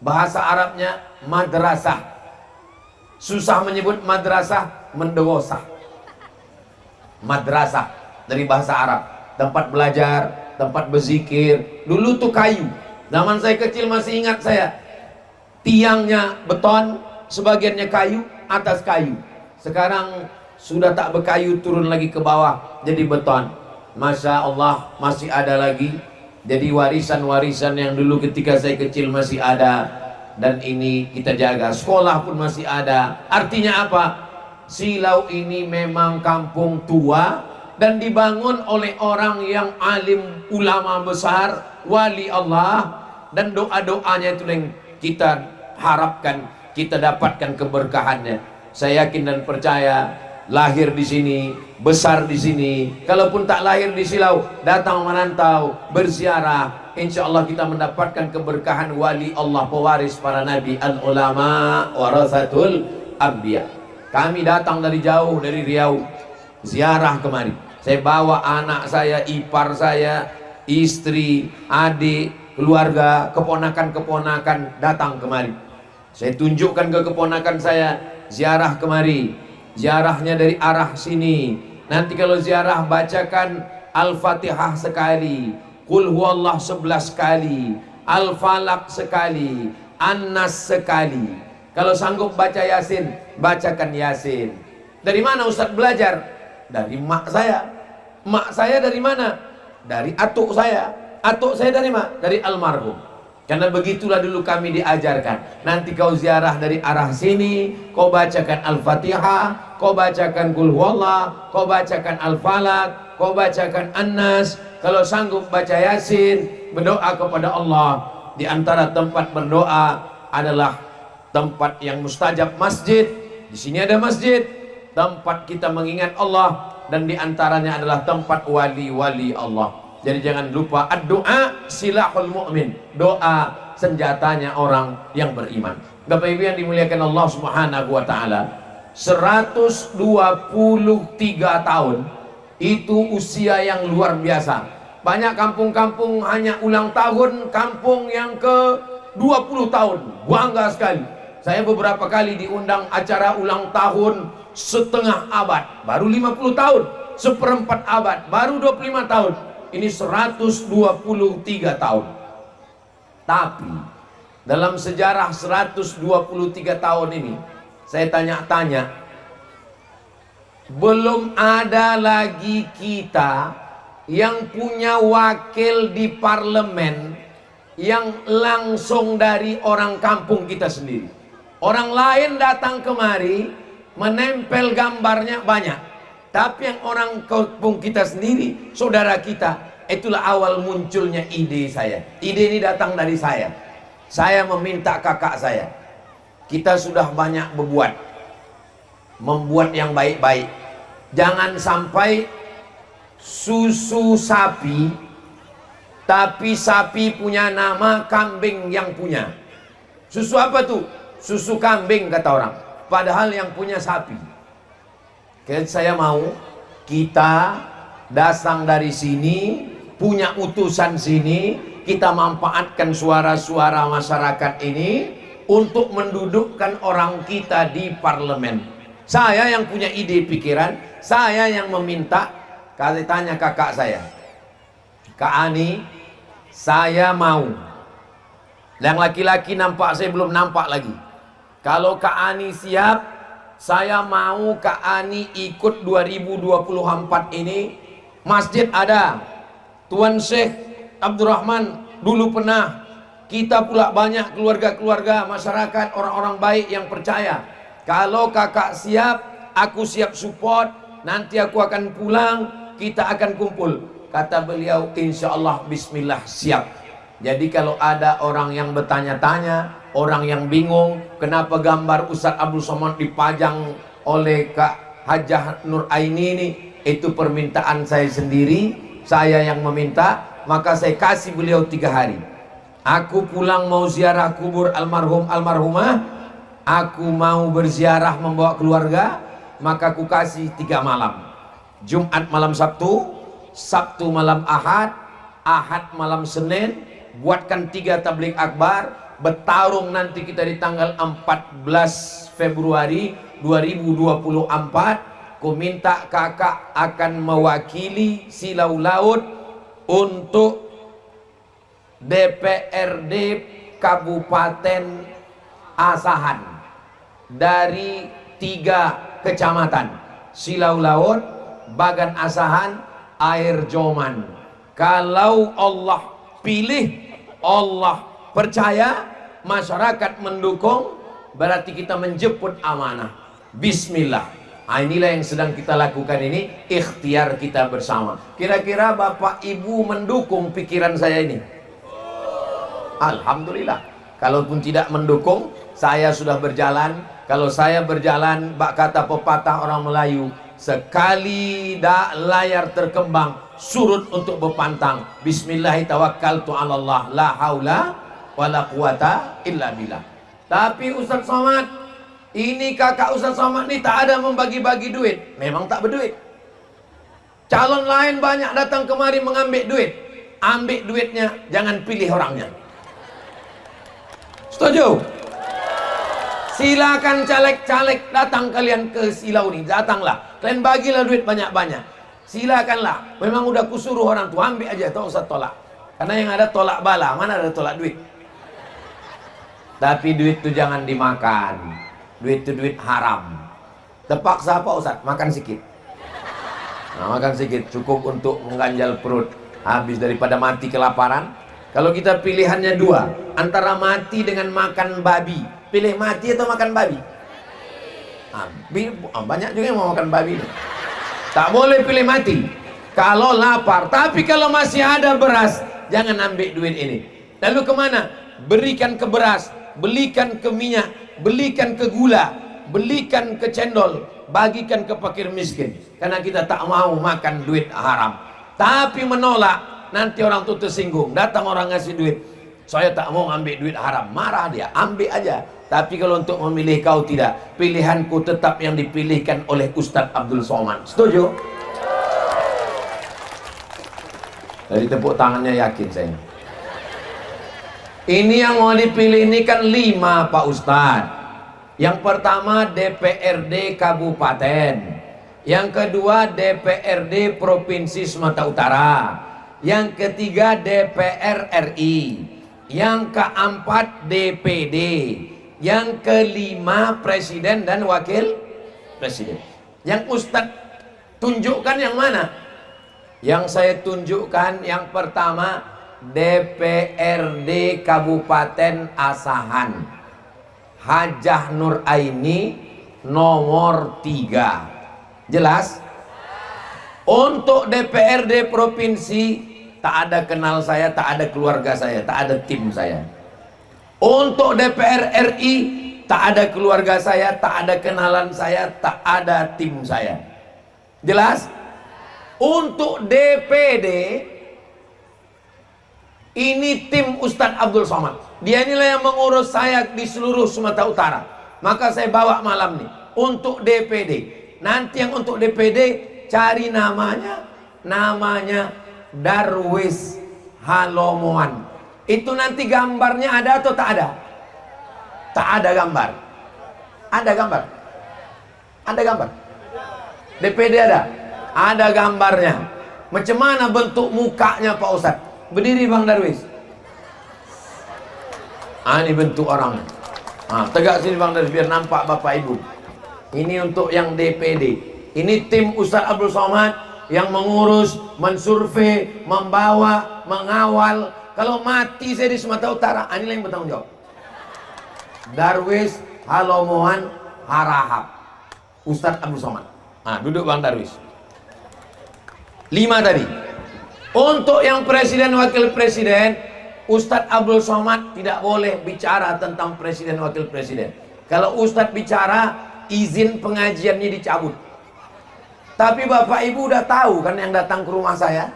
Bahasa Arabnya madrasah. Susah menyebut madrasah, mendewosah. Madrasah dari bahasa Arab, tempat belajar, tempat berzikir. Dulu tuh kayu. Zaman saya kecil masih ingat saya, tiangnya beton, sebagiannya kayu, atas kayu. Sekarang sudah tak berkayu, turun lagi ke bawah jadi beton. Masya Allah, masih ada lagi. Jadi warisan-warisan yang dulu ketika saya kecil masih ada, dan ini kita jaga. Sekolah pun masih ada. Artinya apa? Silau ini memang kampung tua dan dibangun oleh orang yang alim, ulama besar, wali Allah, dan doa-doanya itu yang kita harapkan, kita dapatkan keberkahannya. Saya yakin dan percaya, lahir di sini, besar di sini, kalaupun tak lahir di Silau, datang merantau, berziarah, insya Allah kita mendapatkan keberkahan wali Allah, pewaris para nabi, al-ulama warasatul anbiya. Kami datang dari jauh, dari Riau, ziarah kemari. Saya bawa anak saya, ipar saya, istri, adik, keluarga, keponakan-keponakan datang kemari. Saya tunjukkan ke keponakan saya, ziarah kemari. Ziarahnya dari arah sini. Nanti kalau ziarah bacakan Al-Fatihah sekali, Qul huwallah 11 kali, Al-Falaq sekali, An-Nas sekali. Kalau sanggup baca Yasin, bacakan Yasin. Dari mana Ustaz belajar? Dari mak saya. Mak saya dari mana? Dari atuk saya. Atuk saya dari mana? Dari almarhum. Karena begitulah dulu kami diajarkan. Nanti kau ziarah dari arah sini, kau bacakan Al-Fatihah, kau bacakan Qul huwallah, kau bacakan Al-Falaq, kau bacakan An-Nas. Kalau sanggup baca Yasin, berdoa kepada Allah. Di antara tempat berdoa adalah tempat yang mustajab, masjid. Di sini ada masjid, tempat kita mengingat Allah, dan di antaranya adalah tempat wali-wali Allah. Jadi jangan lupa, ad-doa silahul mu'min. Doa senjatanya orang yang beriman. Bapak Ibu yang dimuliakan Allah Subhanahu wa taala, 123 tahun itu usia yang luar biasa. Banyak kampung-kampung hanya ulang tahun, kampung yang ke 20 tahun. Bangga sekali. Saya beberapa kali diundang acara ulang tahun setengah abad, baru 50 tahun, seperempat abad, baru 25 tahun. Ini 123 tahun. Tapi dalam sejarah 123 tahun ini, saya tanya-tanya, belum ada lagi kita yang punya wakil di parlemen yang langsung dari orang kampung kita sendiri. Orang lain datang kemari menempel gambarnya banyak, tapi yang orang kampung kita sendiri, saudara kita, itulah awal munculnya ide saya. Ide ini datang dari saya. Saya meminta kakak kita sudah banyak membuat yang baik-baik. Jangan sampai susu sapi, tapi sapi punya nama, kambing yang punya. Susu apa tuh? Susu kambing kata orang, padahal yang punya sapi. Saya mau kita datang dari sini, punya utusan sini, kita manfaatkan suara-suara masyarakat ini untuk mendudukkan orang kita di parlemen. Saya yang punya ide pikiran, saya yang meminta. Kalau tanya kakak saya, Kak Ani, saya mau. Yang laki-laki nampak, saya belum nampak lagi. Kalau Kak Ani siap, saya mau Kak Ani ikut 2024 ini. Masjid ada, Tuan Syekh Abdurrahman dulu pernah, kita pula banyak keluarga-keluarga masyarakat, orang-orang baik yang percaya. Kalau kakak siap, aku siap support. Nanti aku akan pulang, kita akan kumpul. Kata beliau, insya Allah bismillah siap. Jadi kalau ada orang yang bertanya-tanya, orang yang bingung kenapa gambar Ustadz Abdul Somad dipajang oleh Kak Hajah Nur Aini ini, itu permintaan saya sendiri, saya yang meminta. Maka saya kasih beliau 3 hari. Aku pulang mau ziarah kubur almarhum almarhumah, aku mau berziarah membawa keluarga, maka aku kasih 3 malam. Jumat malam Sabtu, Sabtu malam Ahad, Ahad malam Senin. Buatkan 3 tabligh akbar, bertarung nanti kita di tanggal 14 Februari 2024. Ku minta kakak akan mewakili Silau Laut untuk DPRD Kabupaten Asahan dari 3 kecamatan, Silau Laut, Bagan Asahan, Air Joman. Kalau Allah pilih, Allah percaya, masyarakat mendukung, berarti kita menjemput amanah. Bismillah. Inilah yang sedang kita lakukan ini, ikhtiar kita bersama. Kira-kira Bapak Ibu mendukung pikiran saya ini? Alhamdulillah. Kalaupun tidak mendukung, saya sudah berjalan. Kalau saya berjalan, bak kata pepatah orang Melayu, sekali layar terkembang, surut untuk berpantang. Bismillahirrahmanirrahim, la haula wala quwata illa billah. Tapi Ustaz Somad, ini kakak Ustaz Somad ini tak ada membagi-bagi duit. Memang tak berduit. Calon lain banyak datang kemari mengambil duit. Ambil duitnya, jangan pilih orangnya. Setuju? Silakan caleg-caleg datang kalian ke Silau ini, datanglah. Kalian bagilah duit banyak-banyak. Silakanlah. Memang udah kusuruh orang tua, ambil aja, tak usah tolak. Karena yang ada tolak bala, mana ada tolak duit. Tapi duit itu jangan dimakan. Duit itu duit haram. Terpaksa apa Ustaz? Makan sedikit. Nah, makan sedikit cukup untuk mengganjal perut. Habis daripada mati kelaparan. Kalau kita pilihannya 2, antara mati dengan makan babi, pilih mati atau makan babi? Banyak juga yang mau makan babi. Tak boleh pilih mati kalau lapar. Tapi kalau masih ada beras, jangan ambil duit ini. Lalu kemana? Berikan ke beras, belikan ke minyak, belikan ke gula, belikan ke cendol, bagikan ke fakir miskin. Karena kita tak mau makan duit haram. Tapi menolak, nanti orang itu tersinggung. Datang orang ngasih duit, saya tak mau ambil duit haram. Marah dia, ambil aja. Tapi kalau untuk memilih kau tidak, pilihanku tetap yang dipilihkan oleh Ustadz Abdul Somad. Setuju? Dari tepuk tangannya yakin saya. Ini yang mau dipilih ini kan 5 Pak Ustadz. Yang pertama DPRD Kabupaten, yang kedua DPRD Provinsi Sumatera Utara, yang ketiga DPR RI, yang keempat DPD, yang kelima Presiden dan Wakil Presiden. Yang Ustadz tunjukkan yang mana? Yang saya tunjukkan yang pertama DPRD Kabupaten Asahan, Hajah Nur Aini nomor 3. Jelas? Untuk DPRD Provinsi tak ada kenal saya, tak ada keluarga saya, tak ada tim saya. Untuk DPR RI tak ada keluarga saya, tak ada kenalan saya, tak ada tim saya. Jelas? Untuk DPD ini tim Ustadz Abdul Somad. Dia inilah yang mengurus saya di seluruh Sumatera Utara. Maka saya bawa malam nih untuk DPD. Nanti yang untuk DPD cari namanya, namanya Darwis Halomoan. Itu nanti gambarnya ada atau tak ada? Tak ada gambar. Ada gambar? Ada gambar? DPD ada? Ada gambarnya. Macam mana bentuk mukanya Pak Ustadz? Berdiri Bang Darwis. Ini bentuk orang. Tegak sini Bang Darwis biar nampak Bapak Ibu. Ini untuk yang DPD. Ini tim Ustadz Abdul Somad yang mengurus, mensurvei, membawa, mengawal. Kalau mati saya di Sumatera Utara, inilah yang bertanggung jawab. Darwis Halomoan Harahap, Ustadz Abdul Somad. Duduk Bang Darwis. 5 tadi. Untuk yang presiden wakil presiden, Ustadz Abdul Somad tidak boleh bicara tentang presiden wakil presiden. Kalau Ustadz bicara, izin pengajiannya dicabut. Tapi Bapak Ibu udah tahu kan yang datang ke rumah saya?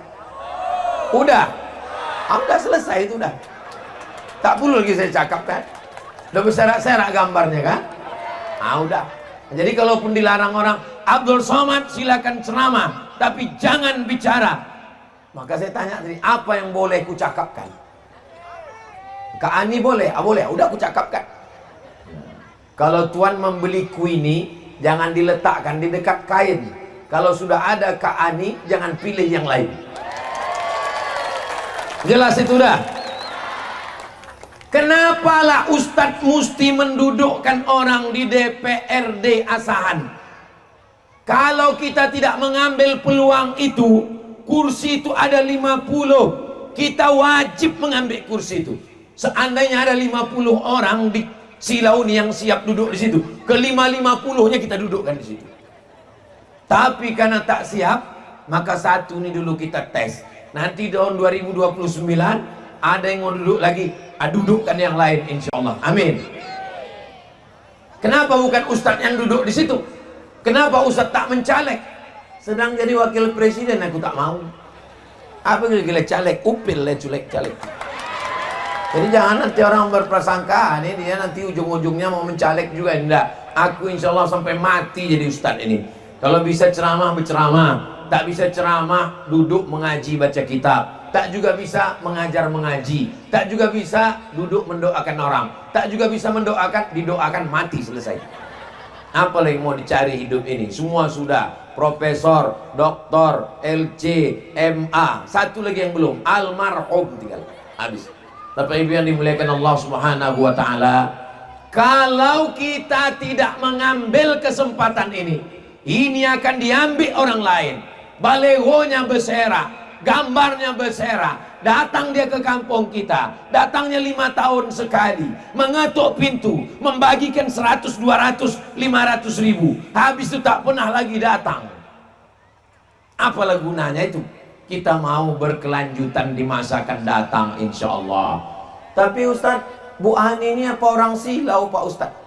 Udah selesai itu udah. Tak perlu lagi saya cakap kan? Udah berserak-serak gambarnya kan? Udah. Jadi kalaupun dilarang orang, Abdul Somad silakan ceramah, tapi jangan bicara. Maka saya tanya tadi, apa yang boleh ku cakapkan? Kak Ani boleh? Boleh, udah ku cakapkan. Kalau tuan membeli kuini, jangan diletakkan di dekat kain. Kalau sudah ada Kak Ani, jangan pilih yang lain. Jelas itu dah. Kenapalah Ustadz mesti mendudukkan orang di DPRD Asahan? Kalau kita tidak mengambil peluang itu, kursi itu ada 50, kita wajib mengambil kursi itu. Seandainya ada 50 orang di Silauni yang siap duduk di situ, ke-50-nya kita dudukkan di situ. Tapi karena tak siap, maka satu ini dulu kita tes. Nanti tahun 2029 ada yang mau duduk lagi, dudukkan yang lain insya Allah. Amin. Kenapa bukan Ustadz yang duduk di situ? Kenapa Ustadz tak mencalek? Sedang jadi wakil presiden, aku tak mau. Apa gila caleg? Upil lah caleg. Jadi jangan nanti orang berprasangka ini dia nanti ujung-ujungnya mau mencalek juga. Enggak. Aku insya Allah sampai mati jadi Ustadz ini. Kalau bisa ceramah berceramah, tak bisa ceramah duduk mengaji baca kitab, tak juga bisa mengajar mengaji, tak juga bisa duduk mendoakan orang, tak juga bisa mendoakan didoakan mati selesai. Apa lagi mau dicari hidup ini? Semua sudah profesor, doktor, LC, MA, satu lagi yang belum, almarhum tinggal habis. Bapak Ibu yang dimuliakan Allah Subhanahu wa taala, kalau kita tidak mengambil kesempatan ini akan diambil orang lain. Balehonya berserak, gambarnya berserak, datang dia ke kampung kita, datangnya 5 tahun sekali, mengetuk pintu, membagikan 100, 200, 500 ribu, habis itu tak pernah lagi datang. Apalah gunanya itu? Kita mau berkelanjutan di masa akan datang insya Allah. Tapi Ustadz, Bu Ani ini apa orang Silau Pak Ustadz?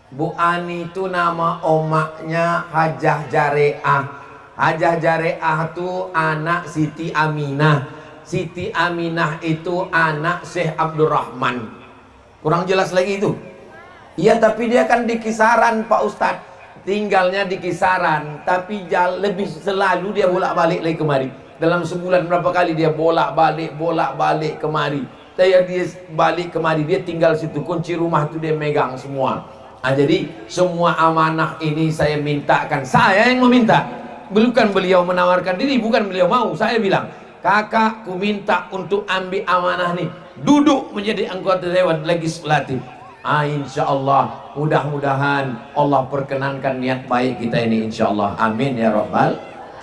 Bu Ani itu nama omaknya Hajah Jareah. Hajah Jareah itu anak Siti Aminah. Siti Aminah itu anak Syekh Abdurrahman. Kurang jelas lagi itu? Iya, tapi dia kan di kisaran Pak Ustadz. Tinggalnya di kisaran, tapi lebih selalu dia bolak-balik lagi kemari. Dalam sebulan berapa kali dia bolak-balik kemari. Dia balik kemari, dia tinggal situ, kunci rumah itu dia megang semua. Jadi semua amanah ini saya mintakan, saya yang meminta, bukan beliau menawarkan diri, bukan beliau mau. Saya bilang, kakak ku minta untuk ambil amanah nih, duduk menjadi anggota Dewan Legislatif. Insya Allah, mudah-mudahan Allah perkenankan niat baik kita ini insya Allah. Amin ya Rabbal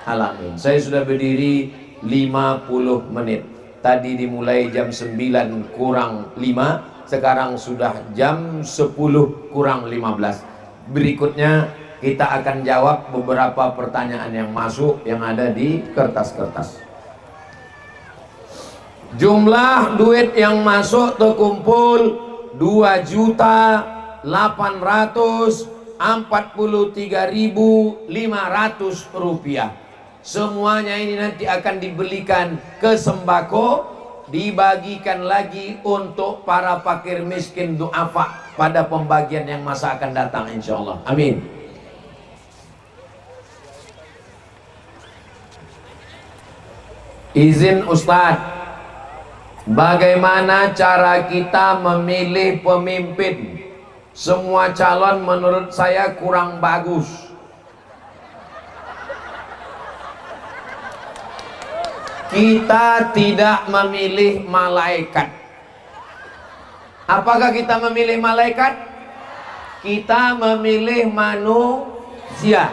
Alamin. Saya sudah berdiri 50 menit. Tadi dimulai jam 9 kurang 5, sekarang sudah jam 10 kurang 15. Berikutnya kita akan jawab beberapa pertanyaan yang masuk yang ada di kertas-kertas. Jumlah duit yang masuk terkumpul 2.500.000 Rp843.500. Semuanya ini nanti akan dibelikan ke sembako, dibagikan lagi untuk para fakir miskin duafa pada pembagian yang masa akan datang insyaallah. Amin. Izin Ustadz, bagaimana cara kita memilih pemimpin? Semua calon menurut saya kurang bagus. Kita tidak memilih malaikat. Apakah kita memilih malaikat? Kita memilih manusia.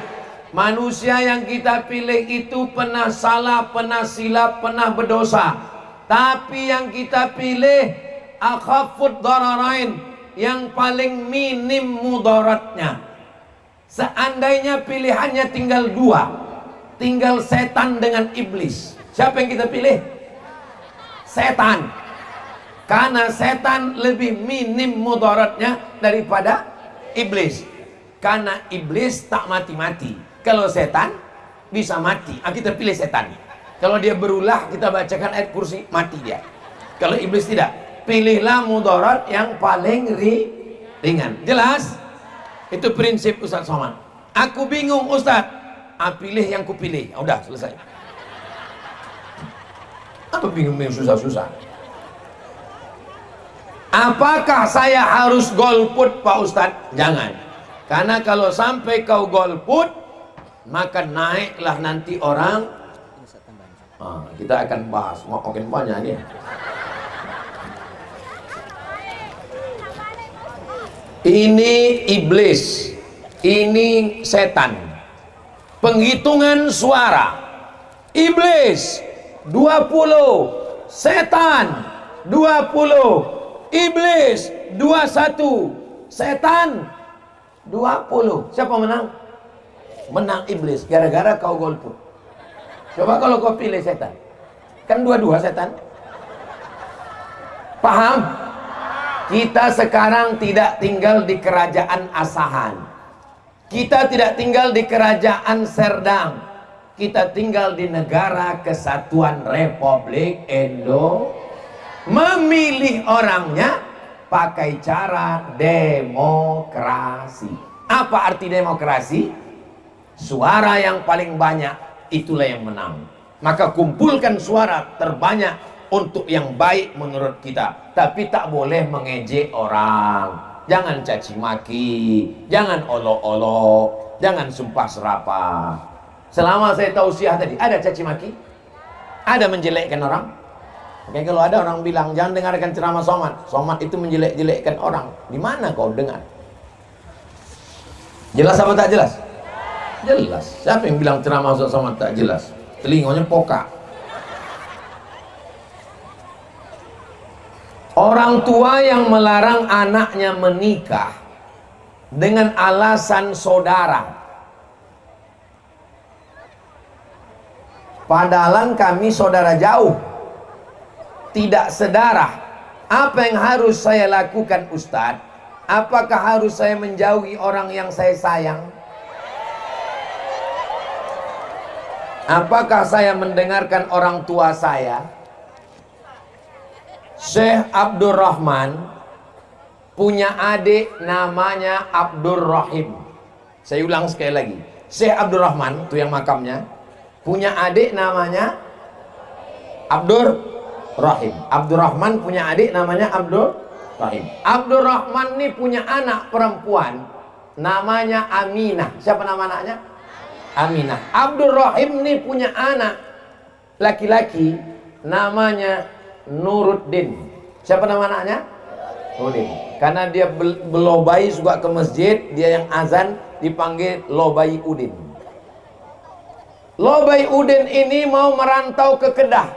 Manusia yang kita pilih itu pernah salah, pernah silap, pernah berdosa. Tapi yang kita pilih akhafud dararain, yang paling minim mudaratnya. Seandainya pilihannya tinggal dua, tinggal setan dengan iblis, siapa yang kita pilih? Setan. Karena setan lebih minim mudaratnya daripada iblis. Karena iblis tak mati-mati. Kalau setan bisa mati. Kita pilih setan. Kalau dia berulah, kita bacakan ayat kursi, mati dia. Kalau iblis tidak, pilihlah mudarat yang paling ringan. Jelas? Itu prinsip Ustaz Somad. Aku bingung Ustaz, pilih yang kupilih. Udah selesai. Apa bingung-bingung susah-susah? Apakah saya harus golput Pak Ustaz? Jangan. Karena kalau sampai kau golput, maka naiklah nanti orang. Kita akan bahas makin banyak nih. Ini iblis, ini setan. Penghitungan suara, iblis 20, setan 20, iblis 21, setan 20. Siapa menang? Menang iblis, gara-gara kau golput. Coba kalau kau pilih setan, kan dua-dua setan. Paham? Kita sekarang tidak tinggal di kerajaan Asahan, kita tidak tinggal di kerajaan Serdang, kita tinggal di negara kesatuan Republik Indonesia. Memilih orangnya pakai cara demokrasi. Apa arti demokrasi? Suara yang paling banyak itulah yang menang. Maka kumpulkan suara terbanyak untuk yang baik menurut kita. Tapi tak boleh mengejek orang, jangan caci maki, jangan olok-olok, jangan sumpah serapah. Selama saya tausiah tadi, ada caci maki? Ada menjelekkan orang? Oke, kalau ada orang bilang jangan dengarkan ceramah Somad, Somad itu menjelek-jelekkan orang, di mana kau dengar? Jelas apa tak jelas? Jelas. Siapa yang bilang ceramah Ustaz Somad tak jelas? Telinganya pokak. Orang tua yang melarang anaknya menikah dengan alasan saudara, padahal kami saudara jauh, tidak sedarah. Apa yang harus saya lakukan Ustadz? Apakah harus saya menjauhi orang yang saya sayang? Apakah saya mendengarkan orang tua saya? Syekh Abdul Rahman punya adik namanya Abdul Rahim. Saya ulang sekali lagi. Syekh Abdul Rahman, itu yang makamnya, punya adik namanya Abdul Rahim. Abdul Rahman punya adik namanya Abdul Rahim. Abdul Rahman ini punya anak perempuan namanya Aminah. Siapa nama anaknya? Aminah. Abdul Rahim ini punya anak laki-laki namanya Nuruddin. Siapa nama anaknya? Nuruddin. Karena dia belobai suka ke masjid, dia yang azan dipanggil Lobai Udin. Lobai Udin ini mau merantau ke Kedah.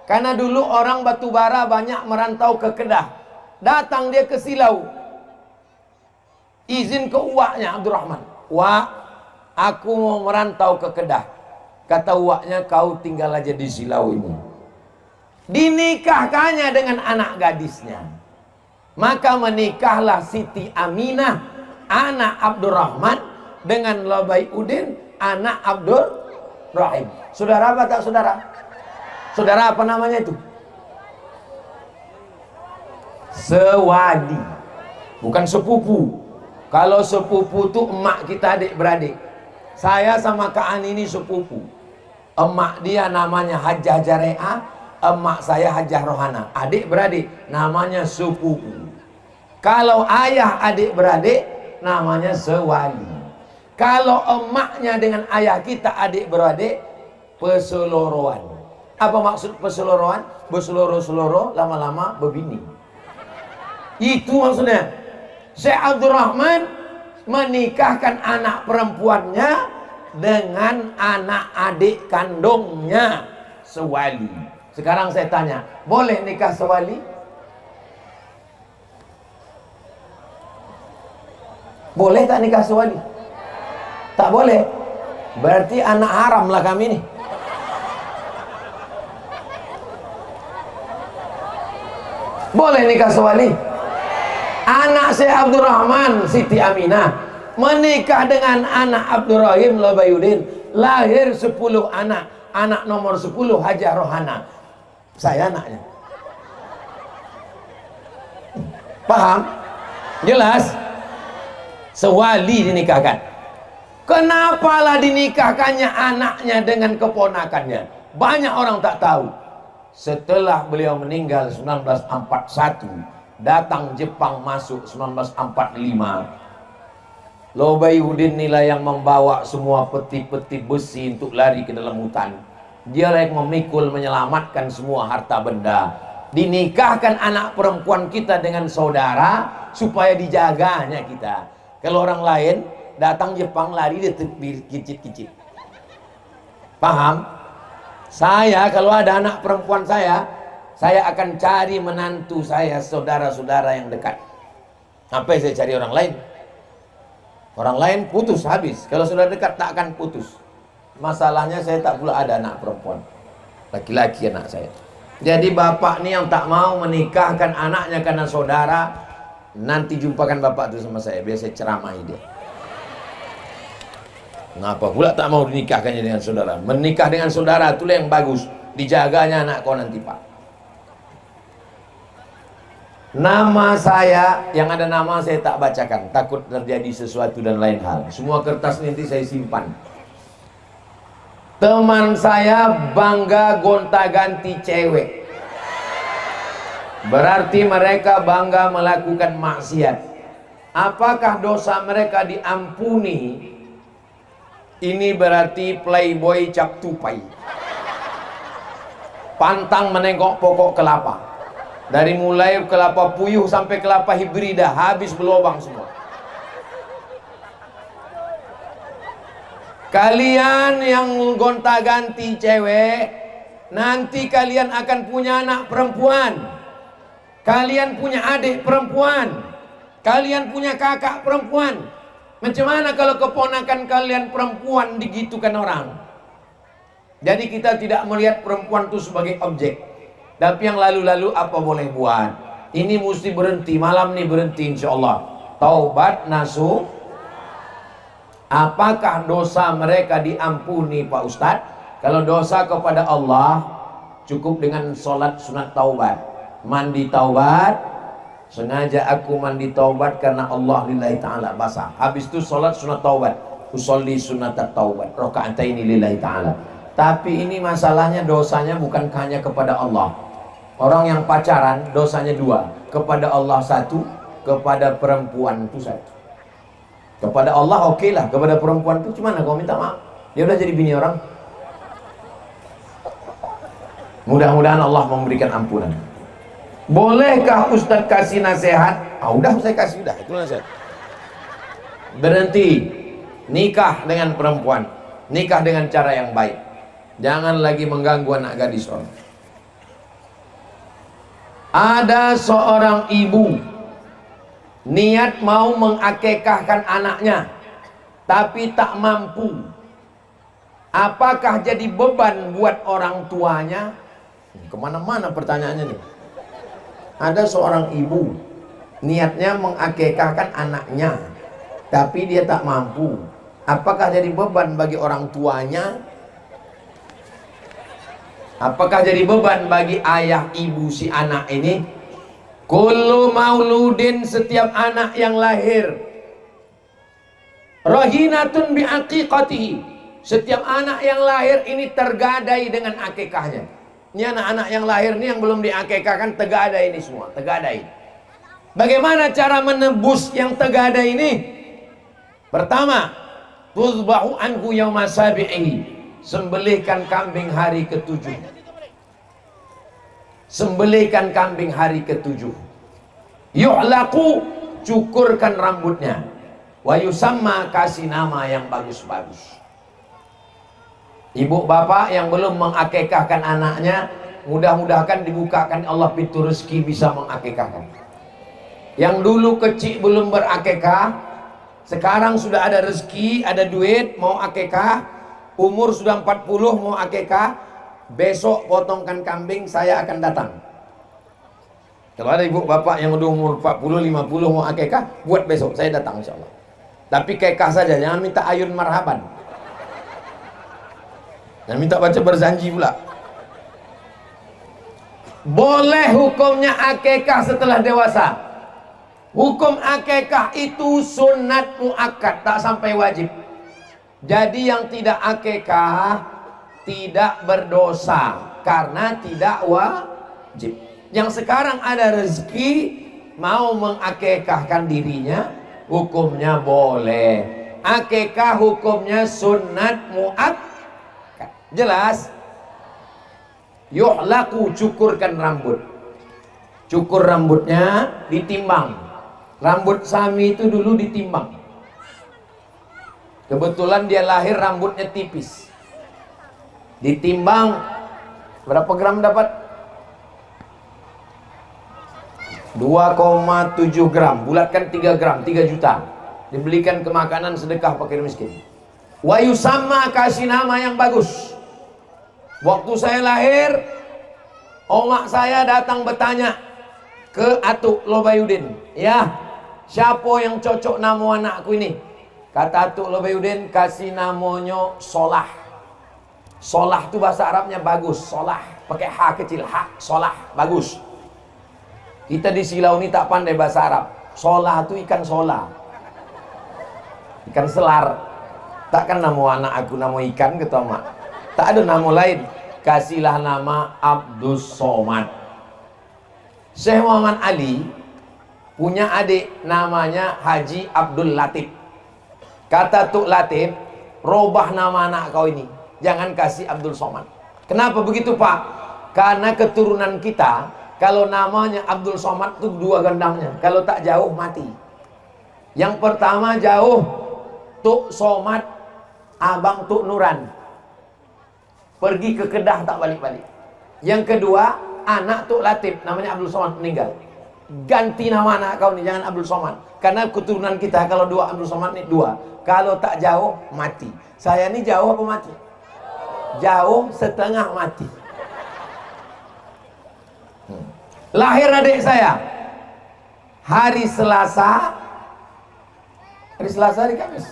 Karena dulu orang batubara banyak merantau ke Kedah. Datang dia ke Silau. Izin ke uaknya Abdul Rahman. Wak, aku mau merantau ke Kedah. Kata uaknya, kau tinggal aja di Silau ini. Dinikahkannya dengan anak gadisnya. Maka menikahlah Siti Aminah anak Abdurrahman dengan Lobayuddin anak Abdurrahim. Saudara apa tak saudara? Saudara apa namanya itu? Sewali, bukan sepupu. Kalau sepupu tuh emak kita adik-beradik. Saya sama Kak Ani ini sepupu. Emak dia namanya Hajah Jareah, emak saya Hajah Rohana. Adik-beradik namanya sepupu. Kalau ayah adik-beradik namanya sewali. Kalau emaknya dengan ayah kita adik-beradik, peseloroan. Apa maksud peseloroan? Berseloro-seloro lama-lama berbini. Itu maksudnya. Syekh Abdurrahman menikahkan anak perempuannya dengan anak adik kandungnya sewali. Sekarang saya tanya, boleh nikah sewali? Boleh tak nikah sewali? Tak boleh. Berarti anak haram lah kami nih. Boleh nikah sewali? Anak Syekh Abdurrahman Siti Aminah menikah dengan anak Abdurrahim Lobayuddin, lahir 10 anak. Anak nomor 10 Hajah Rohana. Saya anaknya. Paham? Jelas? Sewali dinikahkan. Kenapalah dinikahkannya anaknya dengan keponakannya? Banyak orang tak tahu. Setelah beliau meninggal 1941, datang Jepang masuk 1945. Lobayuddin inilah yang membawa semua peti-peti besi untuk lari ke dalam hutan. Dialah yang memikul menyelamatkan semua harta benda. Dinikahkan anak perempuan kita dengan saudara supaya dijaganya kita. Kalau orang lain datang Jepang lari dia kicit-kicit. Paham? Saya kalau ada anak perempuan saya akan cari menantu saya, saudara-saudara yang dekat. Apa yang saya cari orang lain? Orang lain putus habis. Kalau saudara dekat tak akan putus. Masalahnya saya tak pula ada anak perempuan. Laki-laki anak saya. Jadi bapak ni yang tak mau menikahkan anaknya karena saudara, nanti jumpakan bapak itu sama saya, biar saya ceramahi dia. Kenapa pula tak mau dinikahkannya dengan saudara? Menikah dengan saudara itulah yang bagus. Dijaganya anak kau nanti pak. Nama saya, yang ada nama saya tak bacakan, takut terjadi sesuatu dan lain hal. Semua kertas nanti saya simpan. Teman saya bangga gonta-ganti cewek. Berarti mereka bangga melakukan maksiat. Apakah dosa mereka diampuni? Ini berarti playboy cap tupai. Pantang menengok pokok kelapa. Dari mulai kelapa puyuh sampai kelapa hibrida, habis berlobang semua. Kalian yang gonta-ganti cewek, nanti kalian akan punya anak perempuan. Kalian punya adik perempuan. Kalian punya kakak perempuan. Macam mana kalau keponakan kalian perempuan digitukan orang? Jadi kita tidak melihat perempuan itu sebagai objek. Tapi yang lalu-lalu apa boleh buat? Ini mesti berhenti, malam ini berhenti insyaallah. Taubat nasuh. Apakah dosa mereka diampuni Pak Ustadz? Kalau dosa kepada Allah cukup dengan sholat sunat taubat. Mandi taubat. Sengaja aku mandi taubat karena Allah lillahi ta'ala basah. Habis itu sholat sunat taubat. Usolli sunat taubat. Rakaataini lillahi ta'ala. Tapi ini masalahnya dosanya bukan hanya kepada Allah. Orang yang pacaran dosanya 2. Kepada Allah 1, kepada perempuan itu 1. Kepada Allah oke lah, kepada perempuan itu gimana kau minta maaf? Dia udah jadi bini orang. Mudah-mudahan Allah memberikan ampunan. Bolehkah Ustadz kasih nasihat? Udah saya kasih, udah itu nasihat. Berhenti nikah dengan perempuan, nikah dengan cara yang baik. Jangan lagi mengganggu anak gadis orang. Ada seorang ibu niat mau mengakekahkan anaknya tapi tak mampu. Apakah jadi beban buat orang tuanya? Kemana-mana pertanyaannya nih. Ada seorang ibu niatnya mengakekahkan anaknya, tapi dia tak mampu. Apakah jadi beban bagi orang tuanya? Apakah jadi beban bagi ayah ibu si anak ini? Kullu mauludin, setiap anak yang lahir, rahinatun bi aqiqatihi, setiap anak yang lahir ini tergadai dengan akikahnya. Ini anak-anak yang lahir ini yang belum diakikahkan tergadai ini semua, tergadai. Bagaimana cara menebus yang tergadai ini? Pertama, tuzbahu anhu yauma sabi'i, sembelihkan kambing hari ke-7. Sembelihkan kambing hari ke-7. Yu'laqu, cukurkan rambutnya. Wa yusamma, kasih nama yang bagus-bagus. Ibu bapak yang belum mengakikahkan anaknya, mudah-mudahan dibukakan Allah pintu rezeki bisa mengakikahkan. Yang dulu kecil belum berakikah, sekarang sudah ada rezeki, ada duit, mau akikah, umur sudah 40 mau akikah, besok potongkan kambing, saya akan datang. Kalau ada ibu bapak yang udah umur 40, 50 mau akikah, buat besok, saya datang insya Allah. Tapi kekah saja, jangan minta ayun marhaban. Jangan minta baca berjanji pula. Boleh hukumnya akikah setelah dewasa. Hukum akikah itu sunat muakkad, tak sampai wajib. Jadi yang tidak akikah tidak berdosa karena tidak wajib. Yang sekarang ada rezeki mau mengakikahkan dirinya, hukumnya boleh. Akikah hukumnya sunat muakkad. Jelas? Yuhlaku, cukurkan rambut. Cukur rambutnya, ditimbang. Rambut Sami itu dulu ditimbang. Kebetulan dia lahir rambutnya tipis. Ditimbang, berapa gram dapat? 2,7 gram. Bulatkan 3 gram, 3 juta. Dibelikan ke makanan sedekah fakir miskin. Wa yusamma, kasih nama yang bagus. Waktu saya lahir, omak saya datang bertanya ke Atuk Lobayudin, ya, siapa yang cocok nama anakku ini? Kata Atuk Lobayudin, kasih namanya Solah. Solah itu bahasa Arabnya bagus. Solah, pakai H kecil, H, Solah, bagus. Kita di Silau ini tak pandai bahasa Arab. Solah itu ikan sola, ikan selar. Takkan nama anak aku nama ikan gitu mak. Tak ada nama lain. Kasihlah nama Abdus Somad. Syekh Muhammad Ali punya adik namanya Haji Abdul Latif. Kata Tuk Latif, robah nama anak kau ini, jangan kasih Abdul Somad. Kenapa begitu Pak? Karena keturunan kita, kalau namanya Abdul Somad itu 2 gandangnya. Kalau tak jauh mati. Yang pertama jauh, Tuk Somad, abang Tuk Nuran, pergi ke Kedah tak balik-balik. Yang kedua, anak Tuk Latif namanya Abdul Somad meninggal. Ganti nama anak kau ini, jangan Abdul Somad. Karena keturunan kita kalau 2 Abdul Somad ini 2. Kalau tak jauh mati. Saya ini jauh apa mati? Jauh setengah mati. Lahir adik saya hari Selasa. Hari Selasa, hari Kamis.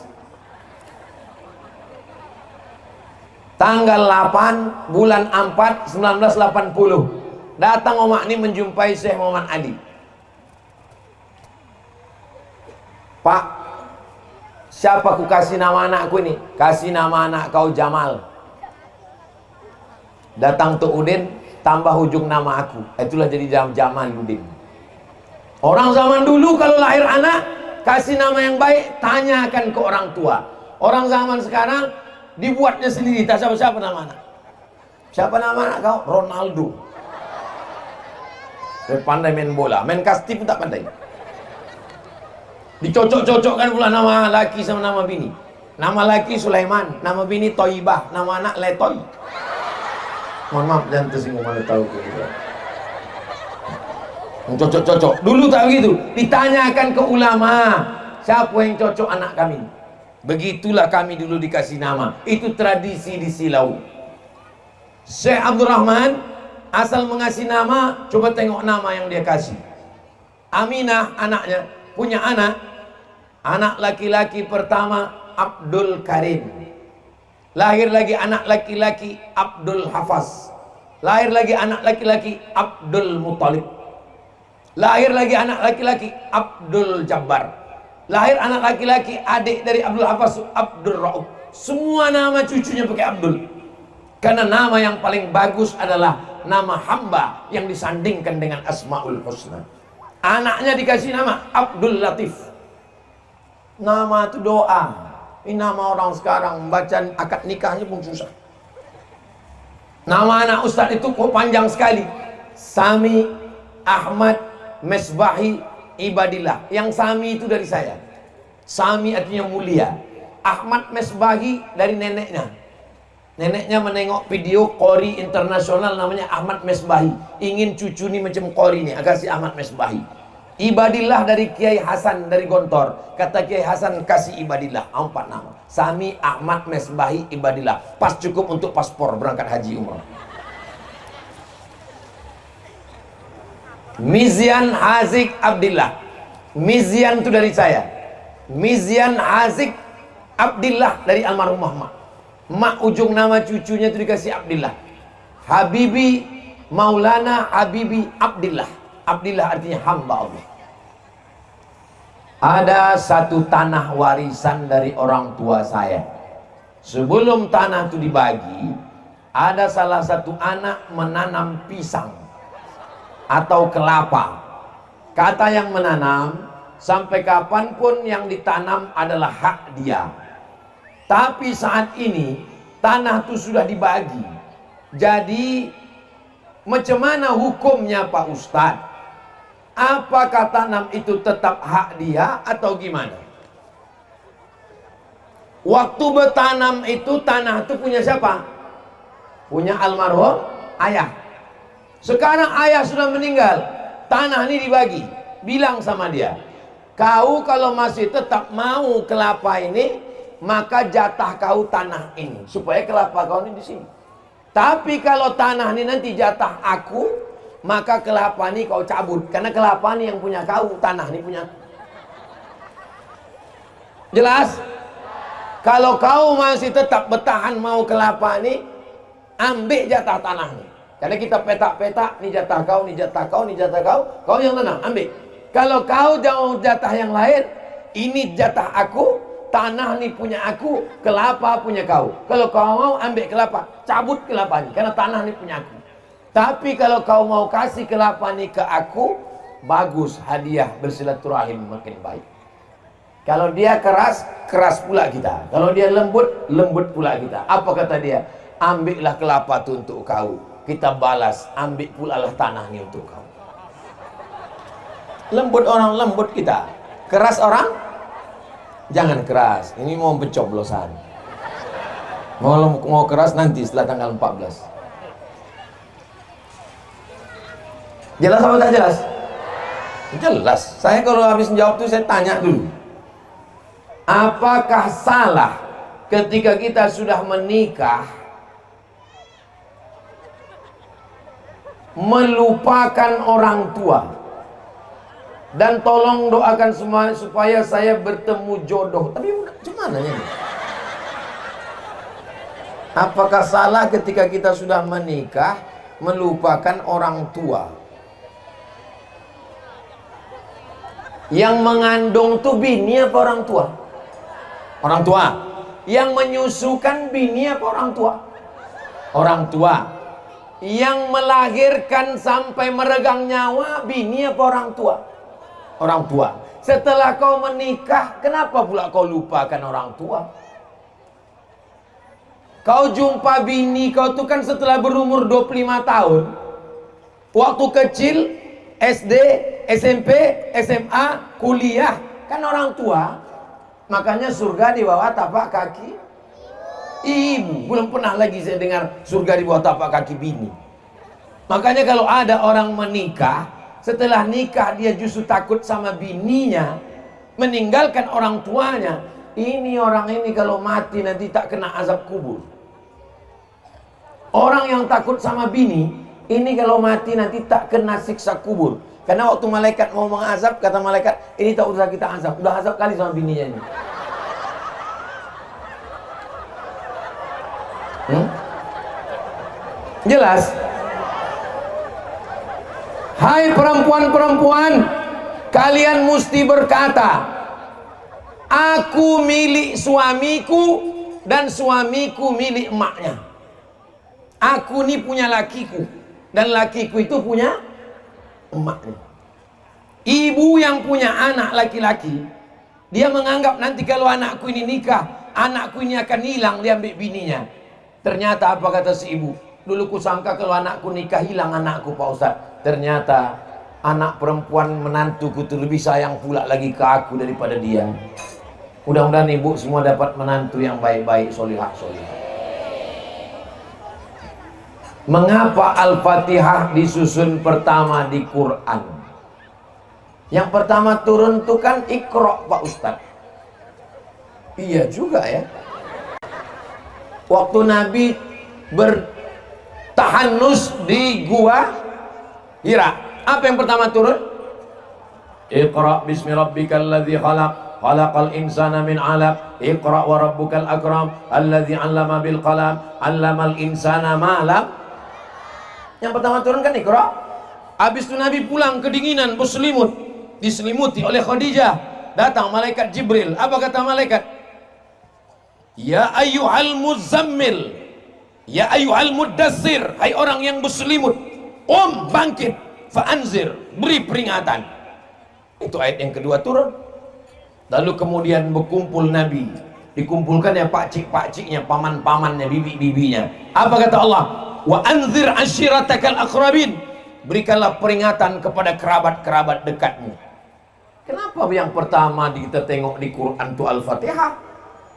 Tanggal 8 bulan 4 1980. Datang omak ini menjumpai Syekh Muhammad Ali. Pak, siapa ku kasih nama anakku ini? Kasih nama anak kau Jamal. Datang Tuk Udin, tambah ujung nama aku. Itulah jadi Jamal Udin. Orang zaman dulu kalau lahir anak, kasih nama yang baik, tanyakan ke orang tua. Orang zaman sekarang dibuatnya sendiri. Tak siapa nama anak. Siapa nama anak kau? Ronaldo. Dia pandai main bola, main kasti pun tak pandai. Dicocok-cocokkan pula nama laki sama nama bini. Nama laki Sulaiman, nama bini Toibah, nama anak Letoy. Mohon maaf, jangan tersinggung, mana tahu gitu. Cocok-cocok. Dulu tak begitu. Ditanyakan ke ulama, siapa yang cocok anak kami? Begitulah kami dulu dikasih nama. Itu tradisi di Silau. Syekh Abdul Rahman asal mengasih nama, coba tengok nama yang dia kasih. Aminah anaknya punya anak laki-laki pertama Abdul Karim. Lahir lagi anak laki-laki Abdul Hafaz. Lahir lagi anak laki-laki Abdul Muttalib. Lahir lagi anak laki-laki Abdul Jabbar. Lahir anak laki-laki adik dari Abdul Hafaz, Abdul Rauf. Semua nama cucunya pakai Abdul. Karena nama yang paling bagus adalah nama hamba yang disandingkan dengan Asmaul Husna. Anaknya dikasih nama Abdul Latif. Nama itu doa. Ini nama orang sekarang baca akad nikahnya pun susah. Nama anak Ustadz itu kok panjang sekali. Sami Ahmad Mesbahi Ibadillah. Yang Sami itu dari saya. Sami artinya mulia. Ahmad Mesbahi dari neneknya. Neneknya menengok video Qori internasional namanya Ahmad Mesbahi. Ingin cucu ini macam Qori ini, kasih Ahmad Mesbahi. Ibadillah dari Kiai Hasan dari Gontor. Kata Kiai Hasan kasih Ibadillah. 4 nama. Sami Ahmad Mesbahi Ibadillah. Pas cukup untuk paspor berangkat haji umrah. Mizian Hazik Abdillah. Mizian itu dari saya. Mizian Hazik Abdillah dari almarhum Muhammad. Mak ujung nama cucunya itu dikasih Abdillah. Habibi Maulana Habibi Abdillah. Abdillah artinya hamba Allah. Ada satu tanah warisan dari orang tua saya. Sebelum tanah itu dibagi, ada salah satu anak menanam pisang atau kelapa. Kata yang menanam, sampai kapanpun yang ditanam adalah hak dia. Tapi saat ini tanah itu sudah dibagi. Jadi macam mana hukumnya Pak Ustadz? Apakah tanam itu tetap hak dia atau gimana? Waktu bertanam itu tanah itu punya siapa? Punya almarhum ayah. Sekarang ayah sudah meninggal, tanah ini dibagi. Bilang sama dia, kau kalau masih tetap mau kelapa ini, maka jatah kau tanah ini, supaya kelapa kau ini di sini. Tapi kalau tanah ini nanti jatah aku, maka kelapa ini kau cabut. Karena kelapa ini yang punya kau, tanah ini punya aku. Jelas? Kalau kau masih tetap bertahan mau kelapa ini, ambil jatah tanah ini. Karena kita petak-petak, ini jatah kau, ini jatah kau, ini jatah kau, kau yang tanam, ambil. Kalau kau jauh jatah yang lain, ini jatah aku, tanah ini punya aku, kelapa punya kau. Kalau kau mau ambil kelapa, cabut kelapa ini, karena tanah ini punya aku. Tapi kalau kau mau kasih kelapa ini ke aku, bagus, hadiah bersilaturahim makin baik. Kalau dia keras, keras pula kita. Kalau dia lembut, lembut pula kita. Apa kata dia? Ambillah kelapa itu untuk kau. Kita balas, ambil pula lah tanah ini untuk kau. Lembut orang, lembut kita. Keras orang, jangan keras. Ini mau pencoblosan. Mau keras nanti setelah tanggal 14. Jelas apa tak jelas? Jelas. Saya kalau habis menjawab itu saya tanya dulu. Apakah salah ketika kita sudah menikah melupakan orang tua? Dan tolong doakan semua supaya saya bertemu jodoh. Tapi gimana ini? Apakah salah ketika kita sudah menikah melupakan orang tua? Yang mengandung tuh bini apa orang tua? Orang tua. Yang menyusukan bini apa orang tua? Orang tua. Yang melahirkan sampai meregang nyawa bini apa orang tua? Orang tua. Setelah kau menikah, kenapa pula kau lupakan orang tua? Kau jumpa bini kau tuh kan setelah berumur 25 tahun. Waktu kecil, SD, SMP, SMA, kuliah, kan orang tua. Makanya surga di bawah tapak kaki ibu. Belum pernah lagi saya dengar surga di bawah tapak kaki bini. Makanya kalau ada orang menikah, setelah nikah dia justru takut sama bininya, meninggalkan orang tuanya. Ini orang ini kalau mati nanti tak kena azab kubur. Orang yang takut sama bini, ini kalau mati nanti tak kena siksa kubur. Karena waktu malaikat mau mengazab, kata malaikat, ini tak usah kita azab, udah azab kali sama bininya ini. Jelas? Hai perempuan-perempuan, kalian mesti berkata, aku milik suamiku dan suamiku milik emaknya. Aku ini punya lakiku dan lakiku itu punya emaknya. Ibu yang punya anak laki-laki, dia menganggap nanti kalau anakku ini nikah, anakku ini akan hilang, dia ambil bininya. Ternyata apa kata si ibu? Dulu kusangka kalau anakku nikah hilang anakku Pak Ustadz. Ternyata anak perempuan menantuku itu lebih sayang pula lagi ke aku daripada dia. Mudah-mudahan ibu semua dapat menantu yang baik-baik, solihah-solihah. Mengapa Al-Fatihah disusun pertama di Quran? Yang pertama turun itu kan Iqra Pak Ustadz. Iya juga ya. Waktu Nabi bertahanus di gua Hira, apa yang pertama turun? Iqra bismi rabbikal ladzi khalaq, khalaqal insana min 'alaq, Iqra wa rabbukal akram, alladzi 'allama bil qalam, 'allamal insana ma lam. Yang pertama turun kan Iqra. Habis itu Nabi pulang kedinginan, berselimut, diselimuti oleh Khadijah. Datang malaikat Jibril. Apa kata malaikat? Ya ayyuhal muzammil, ya ayyuhal muddassir, hai orang yang berselimut, bangkit, fa'anzir, beri peringatan. Itu ayat yang kedua turun. Lalu kemudian berkumpul Nabi, dikumpulkan ya pakcik-pakciknya, paman-pamannya, bibi-bibinya. Apa kata Allah? Wa anzir ashiratakal aqrabin, berikanlah peringatan kepada kerabat-kerabat dekatmu. Kenapa yang pertama kita tengok di Quran itu Al-Fatihah?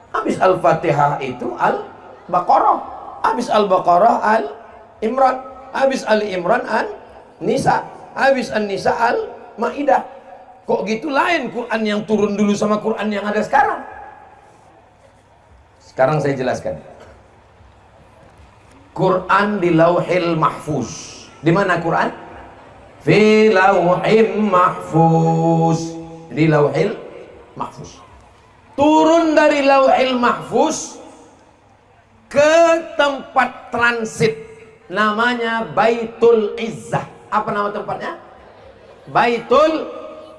Habis Al-Fatihah itu Al-Baqarah, habis Al-Baqarah Al-Imran, habis Al-Imran An-Nisa, habis An-Nisa Al-Maidah. Kok gitu lain Quran yang turun dulu sama Quran yang ada sekarang? Sekarang saya jelaskan. Quran di Lauhil Mahfuz. Di mana Quran? Fi Lauhil Mahfuz. Di Lauhil Mahfuz. Turun dari Lauhil Mahfuz ke tempat transit namanya Baitul Izzah. Apa nama tempatnya? Baitul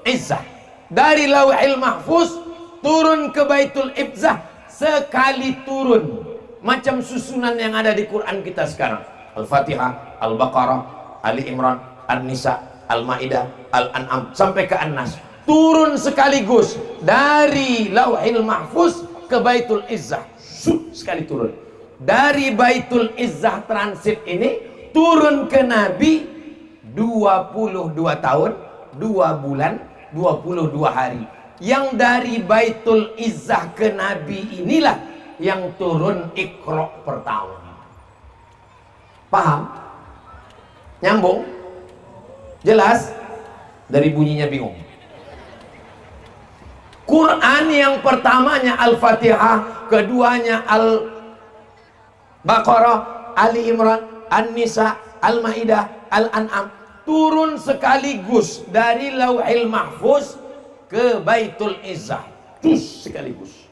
Izzah. Dari Lauhil Mahfuz turun ke Baitul Izzah, sekali turun macam susunan yang ada di Quran kita sekarang. Al-Fatihah, Al-Baqarah, Ali Imran, An-Nisa, Al-Maidah, Al-An'am sampai ke An-Nas. Turun sekaligus dari Lauhil Mahfuz ke Baitul Izzah. Sekali turun. Dari Baitul Izzah transit ini turun ke Nabi 22 tahun, 2 bulan, 22 hari. Yang dari Baitul Izzah ke Nabi inilah yang turun Iqra pertama. Paham? Nyambung? Jelas? Dari bunyinya bingung. Quran yang pertamanya Al-Fatihah, keduanya Al-Baqarah, Ali Imran, An-Nisa, Al-Maidah, Al-An'am, turun sekaligus dari Lauhil Mahfuz ke Baitul Izzah. Sekaligus.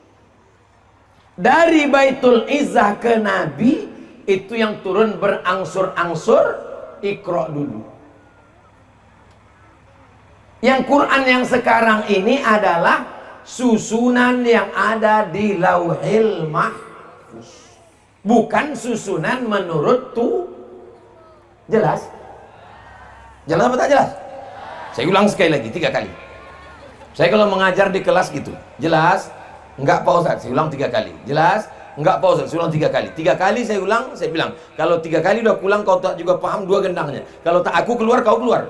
Dari Baitul Izzah ke Nabi itu yang turun berangsur-angsur. Iqra dulu. Yang Quran yang sekarang ini adalah susunan yang ada di Lauhil Mahfuz, bukan susunan menurut jelas? Jelas apa tak jelas? Saya ulang sekali lagi, 3 kali. Saya kalau mengajar di kelas gitu, jelas? Enggak Pak Ustadz, saya ulang 3 kali. Jelas? Enggak Pak Ustadz, saya ulang 3 kali. 3 kali saya ulang, saya bilang, kalau 3 kali udah pulang kau tak juga paham 2 gendangnya. Kalau tak aku keluar, kau keluar.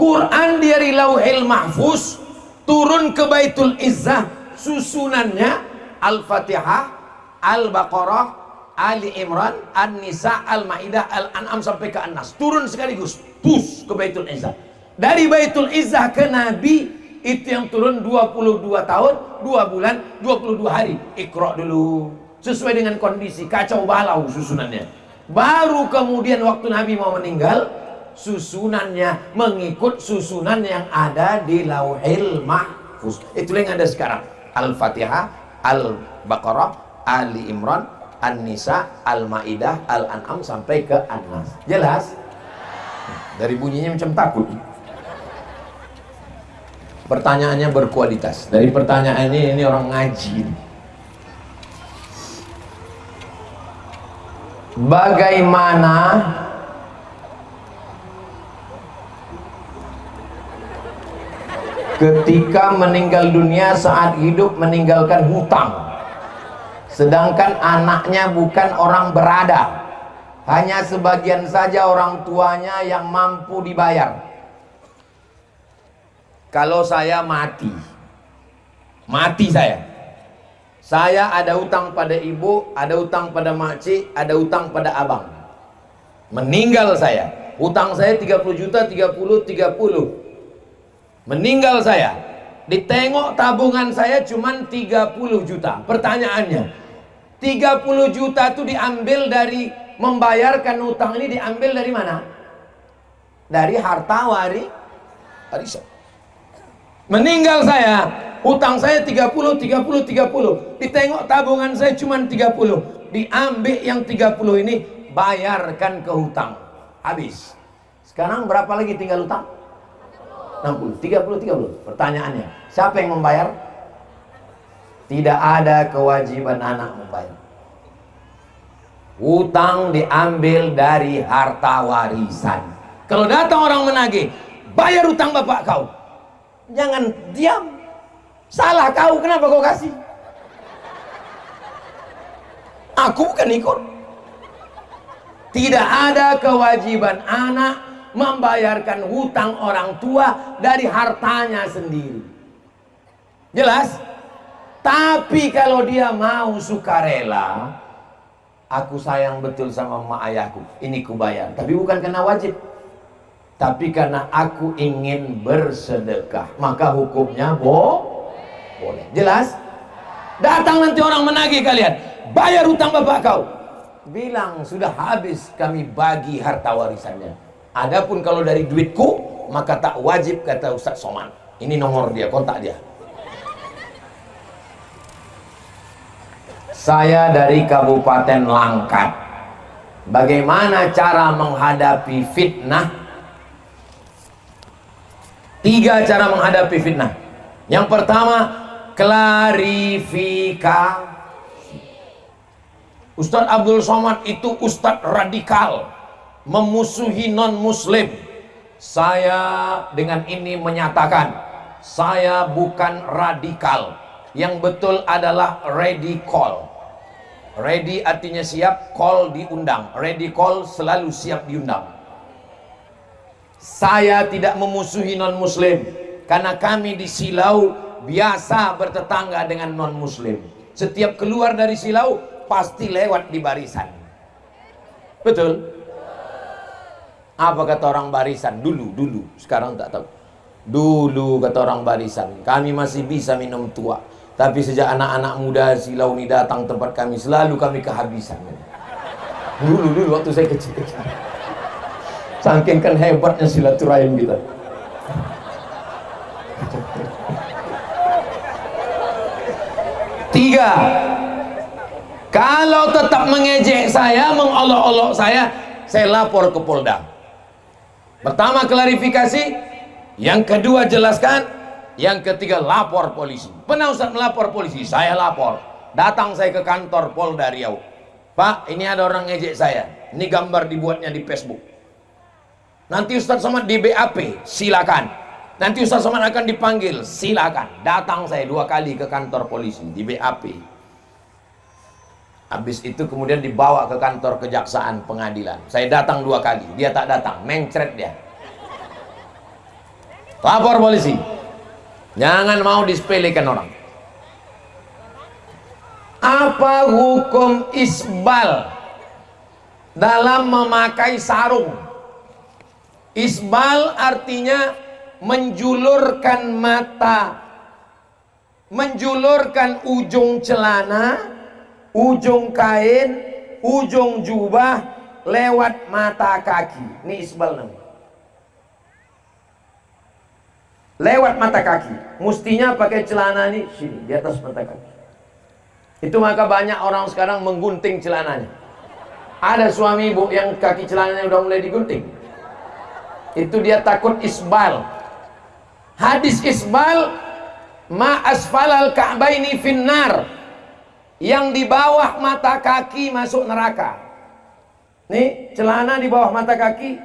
Quran dari Lauhil Mahfuz turun ke Baitul Izzah, susunannya Al-Fatihah, Al-Baqarah, Ali Imran, An-Nisa, Al-Maidah, Al-An'am sampai ke An-Nas. Turun sekaligus, ke Baitul Izzah. Dari Baitul Izzah ke Nabi itu yang turun 22 tahun, 2 bulan, 22 hari. Iqra dulu sesuai dengan kondisi, kacau balau susunannya. Baru kemudian waktu Nabi mau meninggal, susunannya mengikut susunan yang ada di Lauhil Mahfuz. Itulah yang ada sekarang. Al-Fatihah, Al-Baqarah, Ali Imran, An-Nisa, Al-Maidah, Al-An'am sampai ke An-Nas. Jelas? Dari bunyinya macam takut. Pertanyaannya berkualitas. Dari pertanyaan ini orang ngaji. Bagaimana ketika meninggal dunia saat hidup meninggalkan hutang, sedangkan anaknya bukan orang berada, hanya sebagian saja orang tuanya yang mampu dibayar? Kalau saya mati saya ada utang pada ibu, ada utang pada makcik, ada utang pada abang. Meninggal saya, utang saya 30 juta, 30. Meninggal saya, ditengok tabungan saya cuman 30 juta. Pertanyaannya, 30 juta itu diambil dari membayarkan utang ini, diambil dari mana? Dari harta warisan. Meninggal saya, utang saya 30. Ditengok tabungan saya cuma 30. Diambil yang 30 ini, bayarkan ke hutang. Habis. Sekarang berapa lagi tinggal hutang? 60. 30. Pertanyaannya, siapa yang membayar? Tidak ada kewajiban anak membayar. Hutang diambil dari harta warisan. Kalau datang orang menagih, bayar hutang bapak kau. Jangan diam. Salah kau, kenapa kau kasih? Aku bukan ikut. Tidak ada kewajiban anak membayarkan hutang orang tua dari hartanya sendiri. Jelas? Tapi kalau dia mau sukarela, aku sayang betul sama emak ayahku, ini kubayar. Tapi bukan karena wajib, tapi karena aku ingin bersedekah, maka hukumnya boleh. Jelas? Datang nanti orang menagih kalian, bayar hutang bapak kau. Bilang sudah habis kami bagi harta warisannya. Adapun kalau dari duitku, maka tak wajib, kata Ustaz Somad. Ini nomor dia, kontak dia. Saya dari Kabupaten Langkat. Bagaimana cara menghadapi fitnah? 3 cara menghadapi fitnah. Yang pertama, klarifikasi. Ustaz Abdul Somad itu ustaz radikal, memusuhi non-muslim. Saya dengan ini menyatakan, saya bukan radikal. Yang betul adalah ready call. Ready artinya siap, call diundang. Ready call selalu siap diundang. Saya tidak memusuhi non-muslim, karena kami di Silau biasa bertetangga dengan non-muslim. Setiap keluar dari Silau pasti lewat di barisan. Betul? Apa kata orang barisan? Dulu, sekarang tak tahu. Dulu kata orang barisan, kami masih bisa minum tua. Tapi sejak anak-anak muda Silau ini datang tempat kami, selalu kami kehabisan. Dulu waktu saya kecil-kecil. Saking kan hebatnya silaturahim kita. Tiga, kalau tetap mengejek saya, mengolok-olok saya lapor ke Polda. Pertama klarifikasi, yang kedua jelaskan, yang ketiga lapor polisi. Pernah Ustaz melapor polisi? Saya lapor. Datang saya ke kantor Polda Riau. Pak, ini ada orang ngejek saya. Ini gambar dibuatnya di Facebook. Nanti Ustaz Somad di BAP, silakan. Nanti Ustaz Somad akan dipanggil, silakan. Datang saya 2 kali ke kantor polisi di BAP. Habis itu kemudian dibawa ke kantor kejaksaan pengadilan. Saya datang 2 kali, dia tak datang, mencret dia. Lapor polisi. Jangan mau disepelekan orang. Apa hukum isbal dalam memakai sarung? Isbal artinya menjulurkan mata, menjulurkan ujung celana, ujung kain, ujung jubah lewat mata kaki. Ini isbal namanya. lewat mata kaki. Mestinya pakai celana nih sini di atas mata kaki. Itu maka banyak orang sekarang menggunting celananya. Ada suami ibu yang kaki celananya udah mulai digunting. Itu dia takut isbal. Hadis isbal, ma asfalal ka'baini finnar, yang di bawah mata kaki masuk neraka. Nih celana di bawah mata kaki,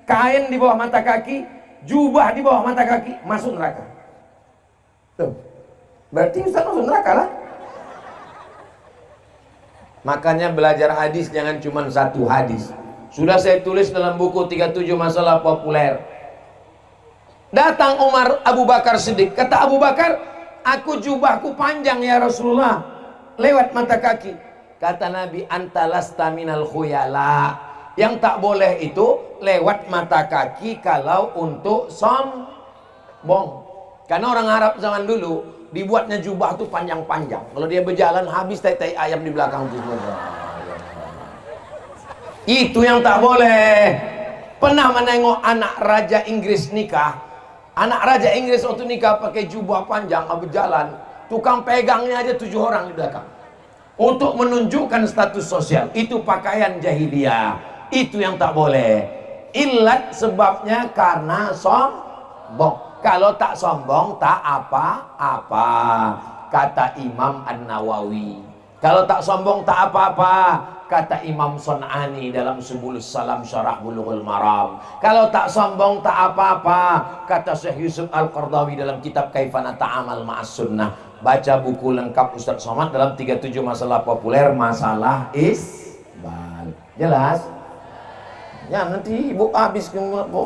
kain di bawah mata kaki, jubah di bawah mata kaki, masuk neraka. Tuh, berarti Ustaz masuk neraka lah. Makanya belajar hadis jangan cuma satu hadis. Sudah saya tulis dalam buku 37 masalah populer. Datang Umar Abu Bakar Siddiq. Kata Abu Bakar, aku jubahku panjang ya Rasulullah, lewat mata kaki. Kata Nabi, antalasta minal khuyala. Yang tak boleh itu lewat mata kaki kalau untuk sombong. Karena orang Arab zaman dulu dibuatnya jubah itu panjang-panjang. Kalau dia berjalan habis tai-tai ayam di belakang itu. Itu yang tak boleh. Pernah menengok anak raja Inggris nikah. Anak raja Inggris waktu nikah pakai jubah panjang berjalan. Tukang pegangnya aja 7 orang di belakang. Untuk menunjukkan status sosial. Itu pakaian jahiliyah. Itu yang tak boleh. Ilat sebabnya karena sombong. Kalau tak sombong tak apa-apa, kata Imam An-Nawawi. Kalau tak sombong tak apa-apa, kata Imam Sun'ani dalam Subulus Salam Syarah Bulughul Maram. Kalau tak sombong tak apa-apa, kata Syekh Yusuf Al-Qardawi dalam kitab Kaifana Ta'amal Ma'as Sunnah. Baca buku lengkap Ustaz Somad dalam 37 masalah populer, masalah isbal. Jelas? Ya nanti ibu habis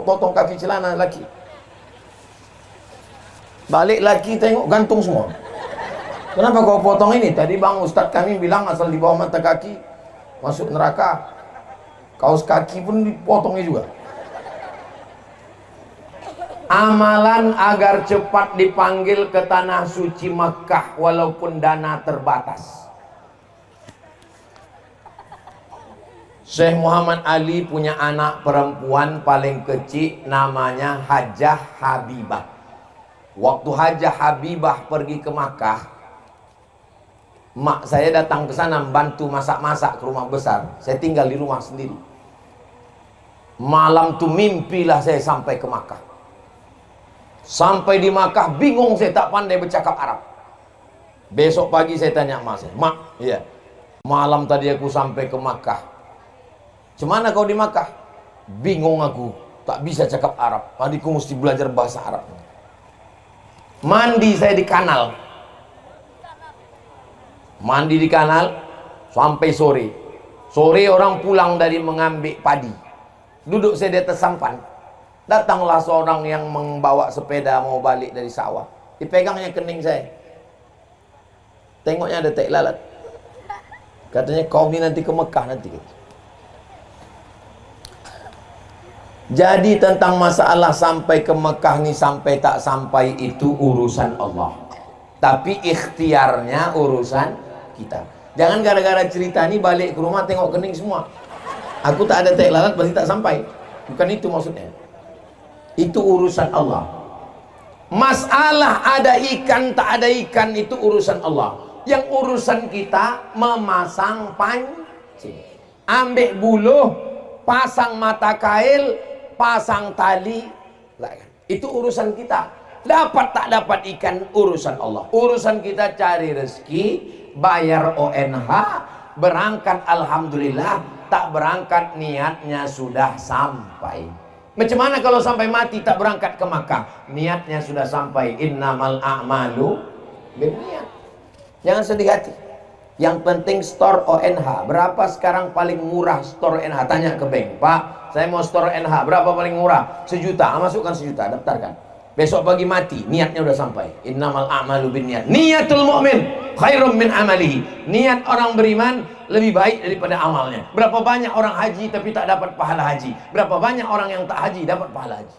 potong kaki celana laki. Balik lagi tengok gantung semua. Kenapa kau potong ini? Tadi bang Ustadz kami bilang asal di bawah mata kaki masuk neraka. Kaos kaki pun dipotongnya juga. Amalan agar cepat dipanggil ke tanah suci Mekah walaupun dana terbatas. Syekh Muhammad Ali punya anak perempuan paling kecil namanya Hajah Habibah. Waktu Hajah Habibah pergi ke Makkah, mak saya datang ke sana membantu masak-masak ke rumah besar. Saya tinggal di rumah sendiri. Malam tuh mimpilah saya sampai ke Makkah. Sampai di Makkah bingung, saya tak pandai bercakap Arab. Besok pagi saya tanya mak saya, mak, iya, malam tadi aku sampai ke Makkah. Cemana kau di Makkah? Bingung aku, tak bisa cakap Arab. Adikku mesti belajar bahasa Arab. Mandi saya di kanal. Mandi di kanal sampai sore. Sore orang pulang dari mengambil padi. Duduk saya di atas sampan. Datanglah seorang yang membawa sepeda mau balik dari sawah. Dipegangnya kening saya. Tengoknya ada tai lalat. Katanya kau ini nanti ke Mekah nanti. Jadi tentang masalah sampai ke Mekah nih sampai tak sampai itu urusan Allah. Tapi ikhtiarnya urusan kita. Jangan gara-gara cerita ini balik ke rumah tengok kening semua. Aku tak ada tai lalat berarti tak sampai. Bukan itu maksudnya. Itu urusan Allah. Masalah ada ikan tak ada ikan itu urusan Allah. Yang urusan kita memasang pancing. Ambil buluh, pasang mata kail, pasang tali, itu urusan kita. Dapat tak dapat ikan urusan Allah. Urusan kita cari rezeki, bayar ONH, berangkat alhamdulillah, tak berangkat niatnya sudah sampai. Macam mana kalau sampai mati tak berangkat ke Makkah? Niatnya sudah sampai. Innamal a'malu binniyat. Jangan sedih hati. Yang penting store ONH. Berapa sekarang paling murah store ONH? Tanya ke bank, Pak, saya mau store ONH, berapa paling murah? 1 juta, masukkan 1 juta, daftarkan. Besok pagi mati, niatnya udah sampai. Innamal a'malu binniyat. Niyatul mu'min khairum min amalihi. Niat orang beriman lebih baik daripada amalnya. Berapa banyak orang haji tapi tak dapat pahala haji? Berapa banyak orang yang tak haji dapat pahala haji?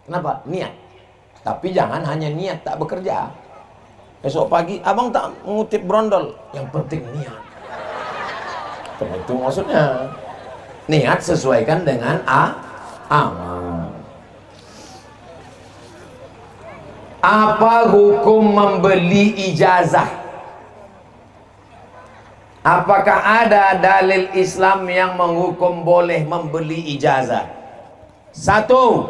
Kenapa? Niat. Tapi jangan hanya niat, tak bekerja. Besok pagi abang tak mengutip brondol, yang penting niat. Itu maksudnya. Niat sesuaikan dengan amal. Apa hukum membeli ijazah? Apakah ada dalil Islam yang menghukum boleh membeli ijazah? Satu,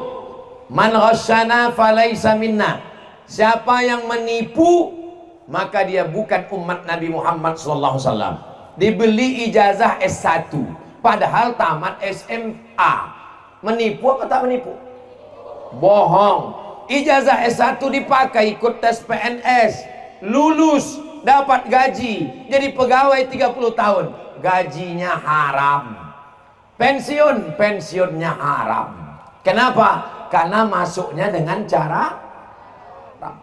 man ghasyana falaysa minna. Siapa yang menipu, maka dia bukan umat Nabi Muhammad SAW. Dibeli ijazah S1 padahal tamat SMA. Menipu apa tak menipu? Bohong. Ijazah S1 dipakai ikut tes PNS, lulus, dapat gaji, jadi pegawai 30 tahun, gajinya haram. Pensiunnya haram. Kenapa? Karena masuknya dengan cara haram.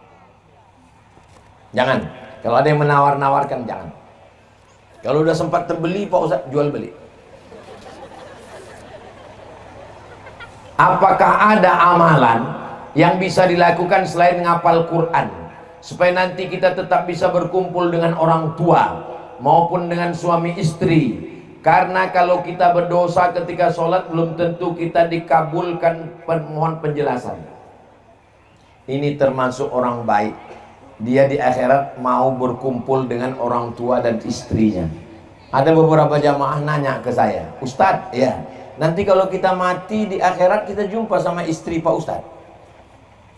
Jangan. Kalau ada yang menawar-nawarkan, jangan. Kalau udah sempat terbeli, Pak Ustaz, jual beli. Apakah ada amalan yang bisa dilakukan selain ngapal Quran supaya nanti kita tetap bisa berkumpul dengan orang tua maupun dengan suami istri? Karena kalau kita berdosa ketika sholat, belum tentu kita dikabulkan. Mohon penjelasan. Ini termasuk orang baik, dia di akhirat mau berkumpul dengan orang tua dan istrinya. Ada beberapa jamaah nanya ke saya, Ustadz, ya, nanti kalau kita mati di akhirat kita jumpa sama istri Pak Ustadz,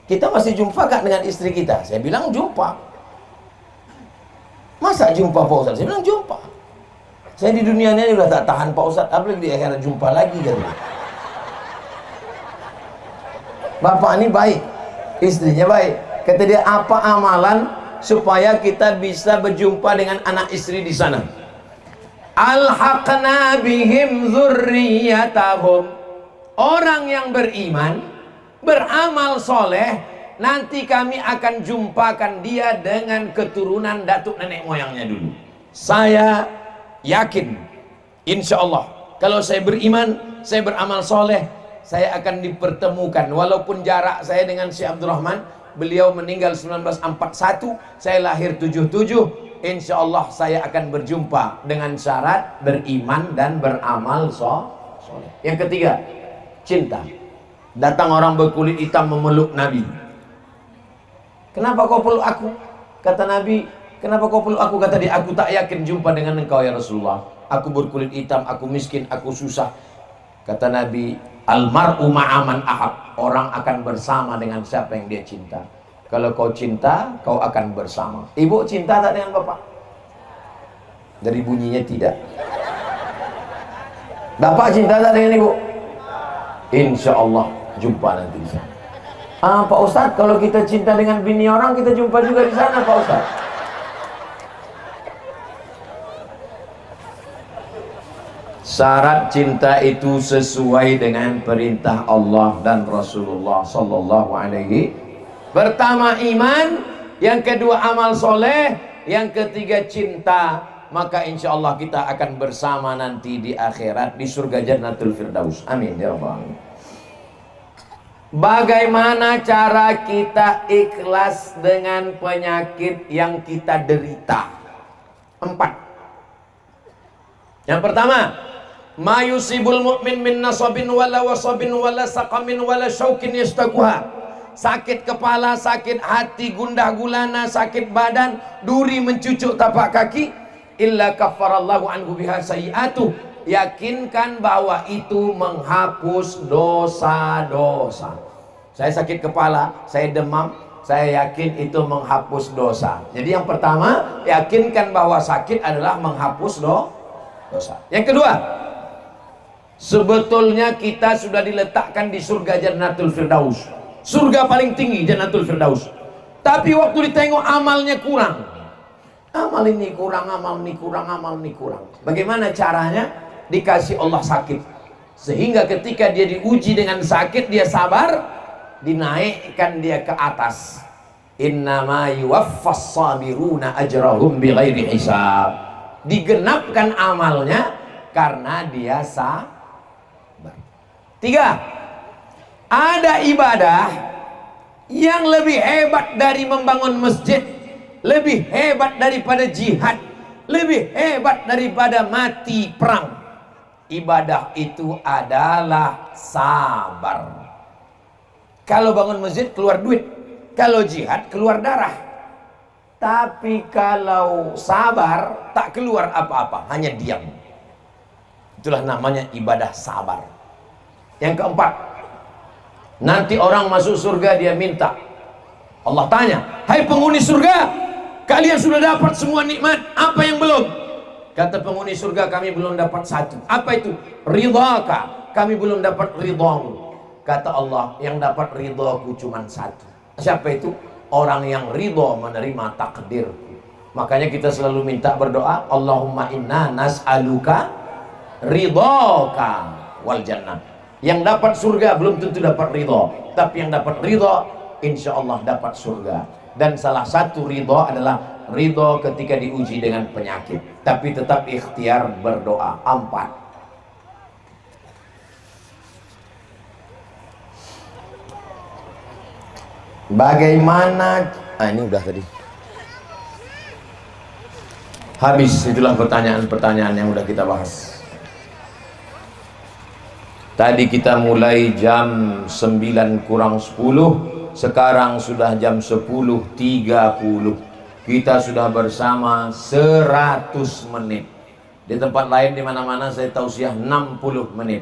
kita masih jumpa gak dengan istri kita? Saya bilang jumpa. Masa jumpa Pak Ustadz? Saya bilang jumpa. Saya di dunia ini udah tak tahan Pak Ustadz, apalagi di akhirat jumpa lagi kan? Bapak ini baik, istrinya baik. Kata dia, apa amalan supaya kita bisa berjumpa dengan anak istri di sana? Alhaqna bihim dzurriyyatahum. Orang yang beriman, beramal soleh, nanti kami akan jumpakan dia dengan keturunan datuk nenek moyangnya dulu. Saya yakin, insya Allah, kalau saya beriman, saya beramal soleh, saya akan dipertemukan. Walaupun jarak saya dengan Syekh Abdul Rahman, beliau meninggal 1941, saya lahir 77, insya Allah saya akan berjumpa dengan syarat beriman dan beramal soleh. Yang ketiga, cinta. Datang orang berkulit hitam memeluk Nabi. Kenapa kau peluk aku? Kata Nabi, kenapa kau peluk aku? Kata dia, aku tak yakin jumpa dengan engkau ya Rasulullah. Aku berkulit hitam, aku miskin, aku susah. Kata Nabi, almar'u ma'aman ahab. Orang akan bersama dengan siapa yang dia cinta. Kalau kau cinta, kau akan bersama. Ibu cinta tak dengan bapak? Dari bunyinya tidak. Bapak cinta tak dengan ibu? Insya Allah jumpa nanti di sana. Pak Ustadz, kalau kita cinta dengan bini orang, kita jumpa juga di sana Pak Ustadz. Syarat cinta itu sesuai dengan perintah Allah dan Rasulullah Sallallahu Alaihi. Pertama iman, yang kedua amal soleh, yang ketiga cinta. Maka insya Allah kita akan bersama nanti di akhirat di surga Jannatul Firdaus. Amin ya Rabbal alamin. Bagaimana cara kita ikhlas dengan penyakit yang kita derita? 4. Yang pertama, ma yusibul mu'min min nasabin wala wasabin wala saqamin wala syaukin yastaquha. Sakit kepala, sakit hati, gundah gulana, sakit badan, duri mencucuk tapak kaki, illa kaffarallahu anhu biha sayi'atuh. Yakinkan bahwa itu menghapus dosa-dosa. Saya sakit kepala, saya demam, saya yakin itu menghapus dosa. Jadi yang pertama, yakinkan bahwa sakit adalah menghapus dosa. Yang kedua, sebetulnya kita sudah diletakkan di surga Jannatul Firdaus, surga paling tinggi Jannatul Firdaus. Tapi waktu ditengok amalnya kurang, amal ini kurang, amal ini kurang, amal ini kurang. Bagaimana caranya? Dikasih Allah sakit, sehingga ketika dia diuji dengan sakit, dia sabar, dinaikkan dia ke atas. Innama yuwaffas sabiruna ajrahum bighairi hisab. Digenapkan amalnya karena dia sabar. 3. Ada ibadah yang lebih hebat dari membangun masjid, lebih hebat daripada jihad, lebih hebat daripada mati perang. Ibadah itu adalah sabar. Kalau bangun masjid keluar duit, Kalau jihad keluar darah, tapi kalau sabar tak keluar apa-apa, hanya diam. Itulah namanya ibadah sabar. Yang keempat, nanti orang masuk surga dia minta, Allah tanya, hai penghuni surga, kalian sudah dapat semua nikmat, apa yang belum? Kata penghuni surga, kami belum dapat satu. Apa itu? Ridhaka, kami belum dapat ridhamu. Kata Allah, yang dapat ridhaku cuma satu. Siapa itu? Orang yang ridha menerima takdir. Makanya kita selalu minta berdoa, Allahumma inna nas'aluka ridhaka wal jannah. Yang dapat surga belum tentu dapat ridha, tapi yang dapat ridha insya Allah dapat surga. Dan salah satu ridha adalah ridha ketika diuji dengan penyakit, tapi tetap ikhtiar berdoa. 4. Bagaimana? Ini udah tadi. Habis, itulah pertanyaan-pertanyaan yang udah kita bahas. Tadi kita mulai jam 9 kurang 10, sekarang sudah jam 10.30. Kita sudah bersama 100 menit. Di tempat lain di mana-mana saya tausiah 60 menit.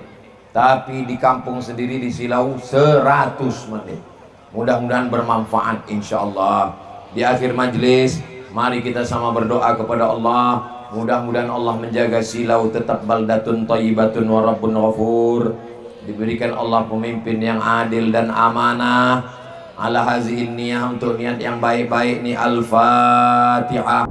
Tapi di kampung sendiri di Silau 100 menit. Mudah-mudahan bermanfaat insyaallah. Di akhir majelis mari kita sama berdoa kepada Allah. Mudah-mudahan Allah menjaga Silau tetap baldatun thayyibatun wa rabbun ghafur. Diberikan Allah pemimpin yang adil dan amanah. Ala hazihin niyah, untuk niat yang baik-baik ni. Al-Fatihah.